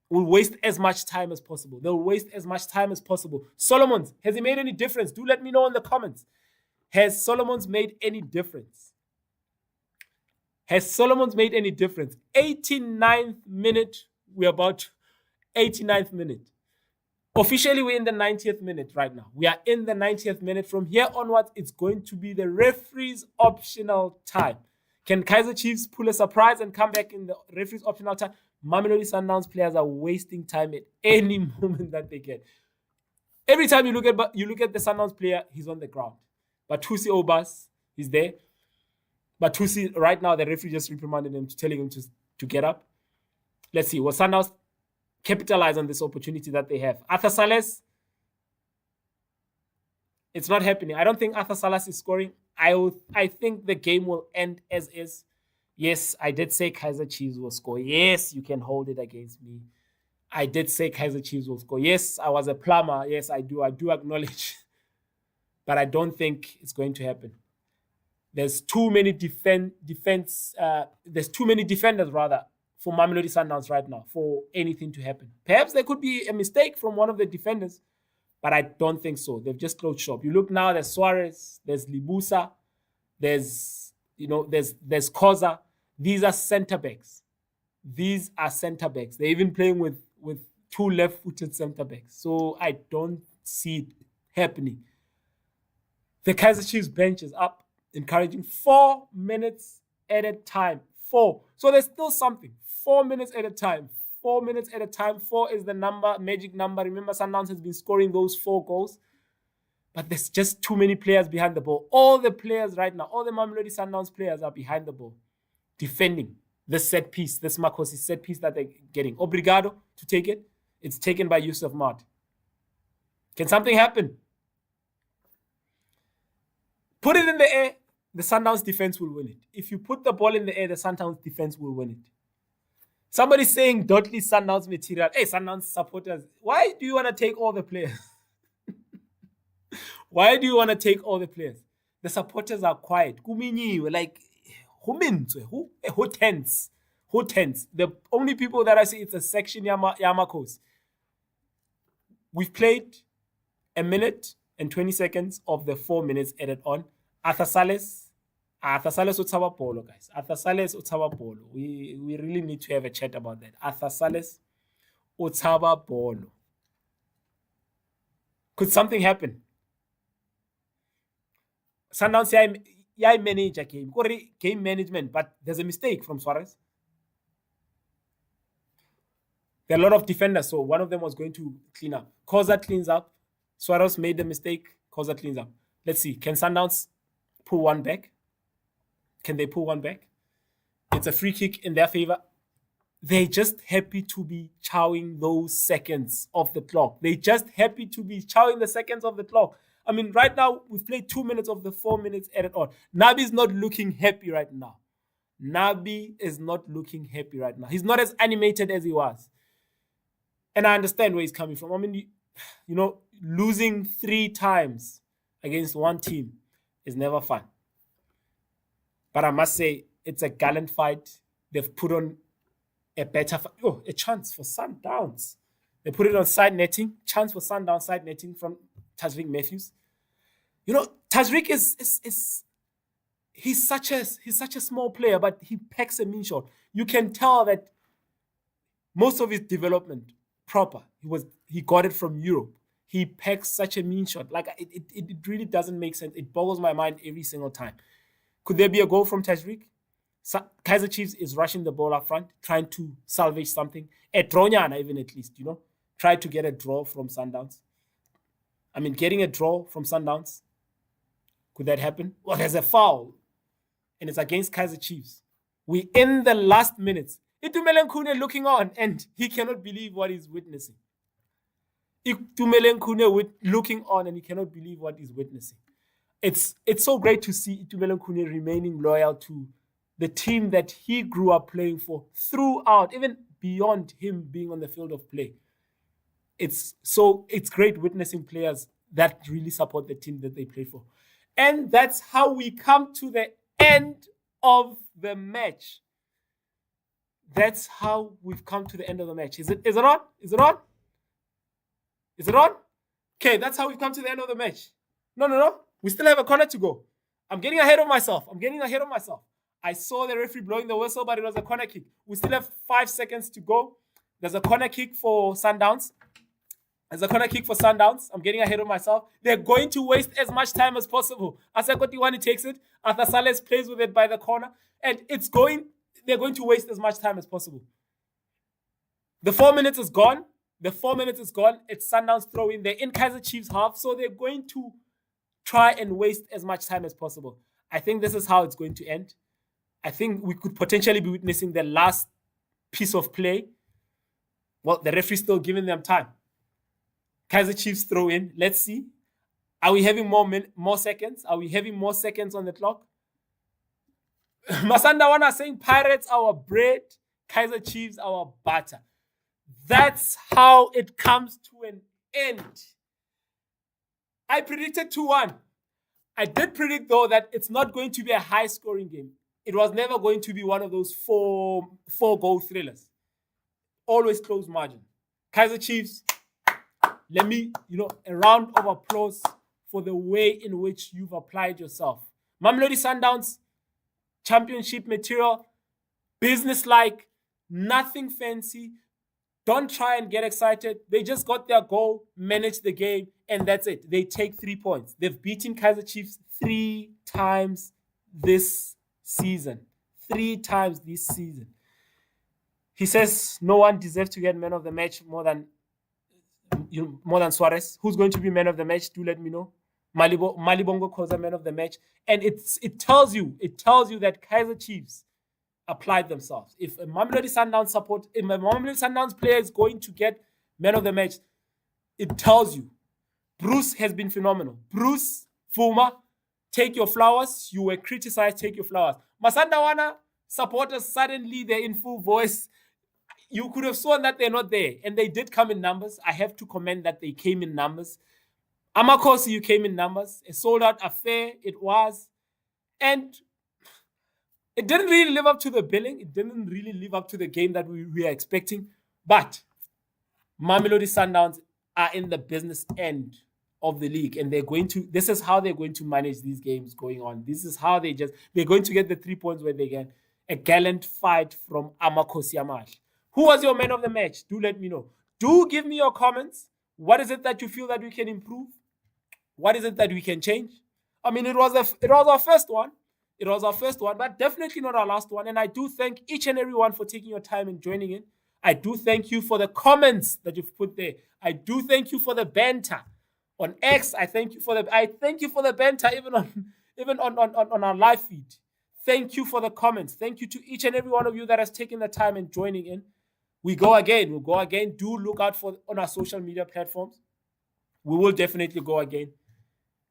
Speaker 1: will waste as much time as possible. They'll waste as much time as possible. Solomons, has he made any difference? Do let me know in the comments. Has Solomons made any difference? Has Solomons made any difference? 89th minute. We're about 89th minute. Officially, we're in the 90th minute right now. We are in the 90th minute. From here onwards, it's going to be the referee's optional time. Can Kaizer Chiefs pull a surprise and come back in the referee's optional time? Mamelodi Sundowns players are wasting time at any moment that they get. Every time you look at the Sundowns player, he's on the ground. But Tusi Obas, he's there. But Tusi, right now, the referee just reprimanded him, telling him to get up. Let's see. Will Sundowns capitalize on this opportunity that they have? Arthur Salas, it's not happening. I don't think Arthur Salas is scoring. I think the game will end as is. Yes, I did say Kaizer Chiefs will score. Yes, you can hold it against me. I did say Kaizer Chiefs will score. Yes, I was a plumber. Yes, I do acknowledge. But I don't think it's going to happen. There's too many there's too many defenders rather for Mamelodi Sundowns right now for anything to happen. Perhaps there could be a mistake from one of the defenders, but I don't think so. They've just closed shop. You look now, there's Suarez, there's Libusa, there's Koza. These are center backs. They're even playing with 2 left-footed center backs. So I don't see it happening. The Kaizer Chiefs bench is up, encouraging 4 minutes at a time. 4. So there's still something. 4 minutes at a time. 4 minutes at a time. 4 is the magic number. Remember, Sundowns has been scoring those 4 goals. But there's just too many players behind the ball. All the players right now, all the Mamelodi Sundowns players are behind the ball, defending this set piece, this Makosi set piece that they're getting. Obrigado to take it. It's taken by Yusuf Mart. Can something happen? Put it in the air, the Sundowns defense will win it. If you put the ball in the air, the Sundowns defense will win it. Somebody's saying Dotley Sundowns material. Hey, Sundowns supporters, why do you want to take all the players? Why do you want to take all the players? The supporters are quiet. Like, who tense? Who tense? The only people that I see, it's a section Yamakos. We've played 1 minute and 20 seconds of the 4 minutes added on. Arthur Salas utaba polo, guys. Arthur Salas utaba polo. We really need to have a chat about that. Arthur Salas utaba polo. Could something happen? Sundowns manage a game. Game management, but there's a mistake from Suarez. There are a lot of defenders, so one of them was going to clean up. Koza cleans up. Suarez made the mistake. Koza cleans up. Let's see. Can Sundowns pull one back? Can they pull one back? It's a free kick in their favor. They're just happy to be chowing those seconds of the clock. They're just happy to be chowing the seconds of the clock. I mean, right now, we've played 2 minutes of the 4 minutes added on. Nabi's not looking happy right now. Nabi is not looking happy right now. He's not as animated as he was. And I understand where he's coming from. I mean, losing 3 times against one team is never fun. But I must say, it's a gallant fight. They've put on a better fight. Oh, a chance for Sundowns. They put it on side netting. Chance for Sundowns side netting from Tazrick Matthews. Tazrick is he's such a small player, but he packs a mean shot. You can tell that most of his development proper. He got it from Europe. He packs such a mean shot. Like it really doesn't make sense. It boggles my mind every single time. Could there be a goal from Tazrick? Kaiser Chiefs is rushing the ball up front, trying to salvage something. A drawnyana, even at least, try to get a draw from Sundowns. I mean, getting a draw from Sundowns, could that happen? Well, there's a foul, and it's against Kaiser Chiefs. We in the last minutes. Itumeleng Khune looking on, and he cannot believe what he's witnessing. Itumeleng Khune looking on, and he cannot believe what he's witnessing. It's so great to see Itumeleng Khune remaining loyal to the team that he grew up playing for throughout, even beyond him being on the field of play. It's great witnessing players that really support the team that they play for. And that's how we come to the end of the match. That's how we've come to the end of the match. Is it on? Is it on? Is it on? Okay, that's how we've come to the end of the match. No. We still have a corner to go. I'm getting ahead of myself. I saw the referee blowing the whistle, but it was a corner kick. We still have 5 seconds to go. There's a corner kick for Sundowns. I'm getting ahead of myself. They're going to waste as much time as possible. Asakotiwani takes it. Arthur Sales plays with it by the corner. And they're going to waste as much time as possible. The 4 minutes is gone. It's Sundowns throw in. They're in Kaiser Chiefs half, so they're going to try and waste as much time as possible. I think this is how it's going to end. I think we could potentially be witnessing the last piece of play. Well, the referee's still giving them time. Kaiser Chiefs throw in. Let's see. Are we having more seconds? Are we having more seconds on the clock? Masandawana saying Pirates our bread, Kaiser Chiefs our butter. That's how it comes to an end. I predicted 2-1. I did predict, though, that it's not going to be a high-scoring game. It was never going to be one of those four-goal thrillers. Always close margin. Kaiser Chiefs, let me, a round of applause for the way in which you've applied yourself. Mamelodi Sundowns, championship material, business-like, nothing fancy. Don't try and get excited. They just got their goal, managed the game, and that's it. They take 3 points. They've beaten Kaiser Chiefs 3 times this season. 3 times this season. He says no one deserves to get man of the match more than Suarez. Who's going to be man of the match? Do let me know. Malibongo calls a man of the match. And it tells you that Kaiser Chiefs applied themselves. If a Mamelodi Sundowns player is going to get man of the match, it tells you. Bruce has been phenomenal. Bruce, Fuma, take your flowers. You were criticized, take your flowers. Masandawana supporters, suddenly they're in full voice. You could have sworn that they're not there. And they did come in numbers. I have to commend that they came in numbers. Amakosi, you came in numbers. A sold-out affair, it was. And it didn't really live up to the billing. It didn't really live up to the game that we were expecting. But Mamelodi Sundowns are in the business end of the league. And this is how they're going to manage these games going on. This is how they're going to get the 3 points where they get a gallant fight from Amakosi Amash. Who was your man of the match? Do let me know. Do give me your comments. What is it that you feel that we can improve? What is it that we can change? I mean, it was our first one. It was our first one, but definitely not our last one. And I do thank each and every one for taking your time and joining in. I do thank you for the comments that you've put there. I do thank you for the banter on X. I thank you for the banter even on our live feed. Thank you for the comments. Thank you to each and every one of you that has taken the time and joining in. We'll go again. Do look out on our social media platforms. We will definitely go again.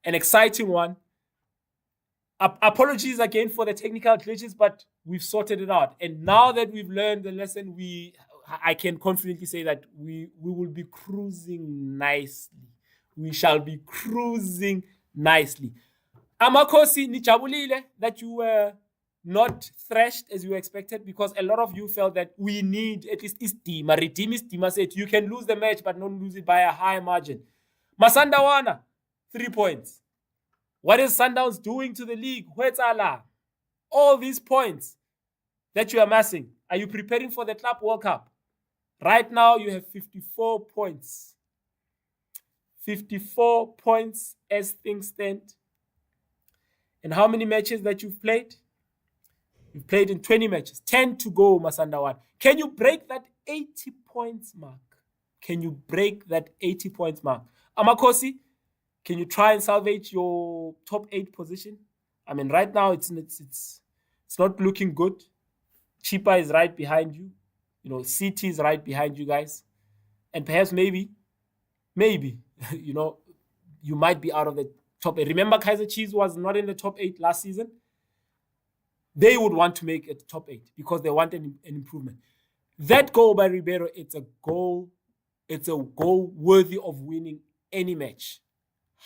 Speaker 1: An exciting one. Apologies again for the technical glitches, but we've sorted it out. And now that we've learned the lesson, I can confidently say that we will be cruising nicely. We shall be cruising nicely. Amakosi nijabulile that you were not thrashed as you expected, because a lot of you felt that we need at least istima. Redeem istima said you can lose the match but not lose it by a high margin. Masandawana, 3 points. What is Sundowns doing to the league? Where's Allah? All these points that you are amassing. Are you preparing for the Club World Cup? Right now, you have 54 points. 54 points as things stand. And how many matches that you've played? You've played in 20 matches. 10 to go, Masandawan. Can you break that 80 points mark? Can you break that 80 points mark? Amakosi, can you try and salvage your top 8 position? I mean, right now it's not looking good. Chipa is right behind you. You know, CT is right behind you guys. And perhaps maybe, you know, you might be out of the top 8. Remember, Kaiser Chiefs was not in the top 8 last season. They would want to make it top 8 because they want an improvement. That goal by Ribeiro, it's a goal worthy of winning any match.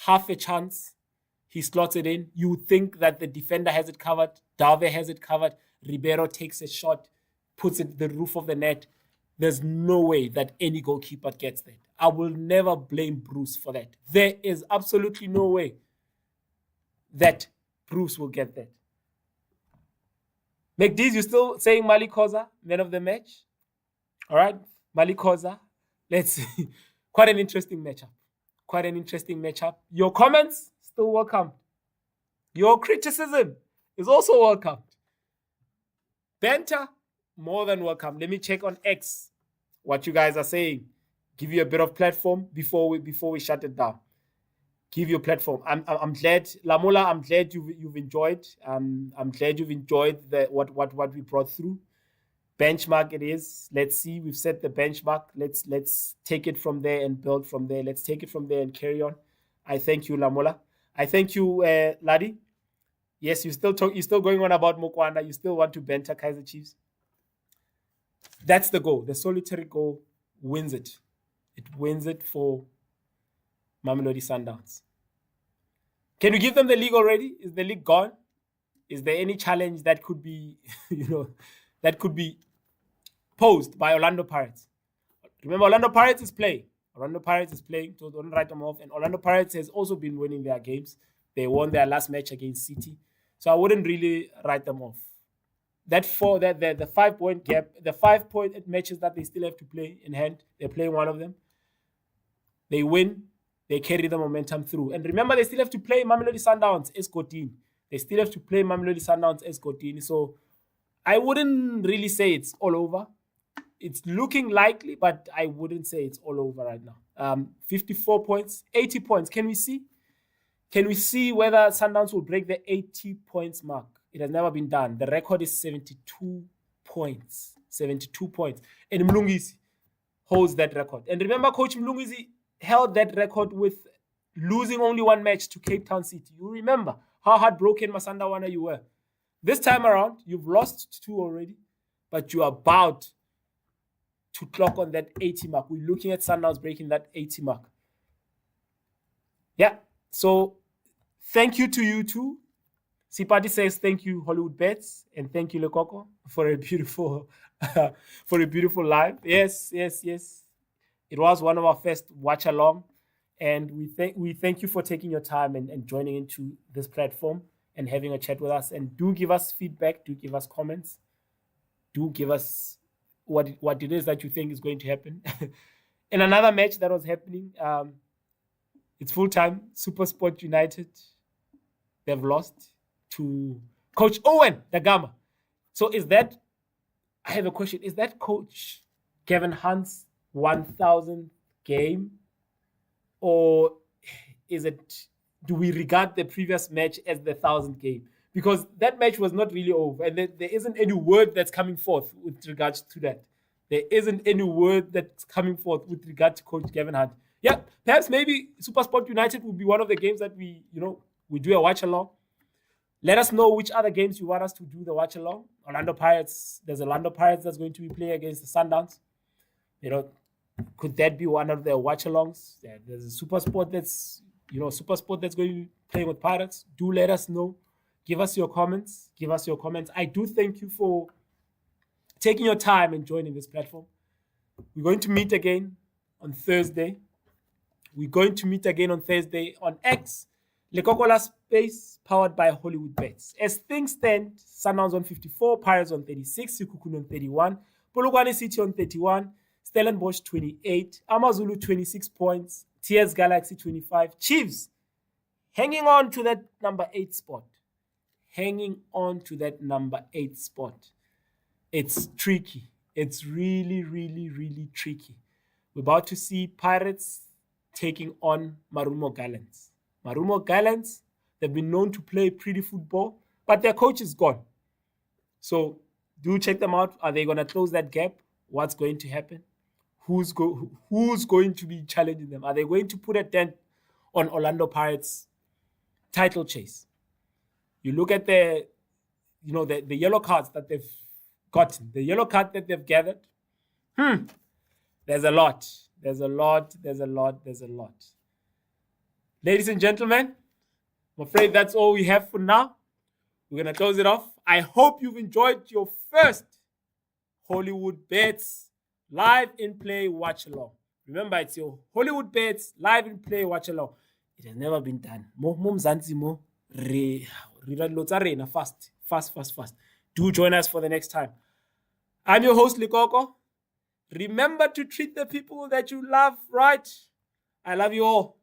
Speaker 1: Half a chance, he slots it in. You would think that the defender has it covered, Dave has it covered, Ribeiro takes a shot, puts it the roof of the net. There's no way that any goalkeeper gets that. I will never blame Bruce for that. There is absolutely no way that Bruce will get that. McDees, you still saying Mali Koza, man of the match? All right, Mali Koza. Let's see. Quite an interesting matchup. Your comments, still welcome. Your criticism is also welcome. Banter, more than welcome. Let me check on X what you guys are saying. Give you a bit of platform before we shut it down. Give you a platform. I'm glad, Lamola. I'm glad you've enjoyed. I'm glad you've enjoyed what we brought through. Benchmark it is. Let's see. We've set the benchmark. Let's take it from there and build from there. Let's take it from there and carry on. I thank you, Lamola. I thank you, Ladi. Yes, you're still going on about Mokwanda. You still want to banter Kaiser Chiefs. That's the goal. The solitary goal wins it. It wins it for Mamelodi Sundowns. Can we give them the league already? Is the league gone? Is there any challenge that could be, that could be posed by Orlando Pirates? Remember, Orlando Pirates is playing. So don't write them off. And Orlando Pirates has also been winning their games. They won their last match against City. So I wouldn't really write them off. The 5-point gap, the 5-point matches that they still have to play in hand, they're playing one of them. They win, they carry the momentum through. And remember, they still have to play Mamelodi Sundowns Escotini. So I wouldn't really say it's all over. It's looking likely, but I wouldn't say it's all over right now. 54 points, 80 points. Can we see? Can we see whether Sundowns will break the 80 points mark? It has never been done. The record is 72 points. 72 points. And Mlungisi holds that record. And remember, Coach Mlungisi held that record with losing only one match to Cape Town City. You remember how heartbroken Masandawana you were. This time around, you've lost 2 already, but you are about to clock on that 80 mark. We're looking at Sundowns breaking that 80 mark. Yeah, so thank you to you too. Sipati says thank you, Hollywoodbets, and thank you, Lekoko, for a beautiful live. Yes. It was one of our first watch along, and we thank you for taking your time and joining into this platform and having a chat with us. And do give us feedback, do give us comments, do give us what it is that you think is going to happen. In another match that was happening, it's full time, Super Sport United they've lost to Coach Owen Dagama. So I have a question. Is that Coach Kevin Hunt's 1,000th game? Or do we regard the previous match as the 1,000th game? Because that match was not really over. And there isn't any word that's coming forth with regards to that. There isn't any word that's coming forth with regard to Coach Kevin Hunt. Yeah, perhaps maybe SuperSport United will be one of the games that we do a watch along. Let us know which other games you want us to do the watch along. Orlando Pirates, there's Orlando Pirates that's going to be playing against the Sundowns. Could that be one of the watch alongs? Yeah, there's a SuperSport that's going to be playing with Pirates. Do let us know. Give us your comments. I do thank you for taking your time and joining this platform. We're going to meet again on Thursday. On X, Lekokola Space, powered by Hollywoodbets. As things stand, Sundowns on 54, Pirates on 36, Sekhukhune on 31, Polokwane City on 31, Stellenbosch 28, Amazulu 26 points, TS Galaxy 25, Chiefs hanging on to that number 8 spot. It's tricky. It's really, really, really tricky. We're about to see Pirates taking on Marumo Gallants. Marumo Gallants, they've been known to play pretty football, but their coach is gone. So do check them out. Are they going to close that gap? What's going to happen? Who's going to be challenging them? Are they going to put a dent on Orlando Pirates' title chase? You look at the yellow cards that they've gotten, the yellow card that they've gathered. There's a lot. Ladies and gentlemen, I'm afraid that's all we have for now. We're going to close it off. I hope you've enjoyed your first Hollywoodbets live in play watch along. Remember, it's your Hollywoodbets live in play watch along. It has never been done. Fast. Do join us for the next time. I'm your host, Likoko. Remember to treat the people that you love right. I love you all.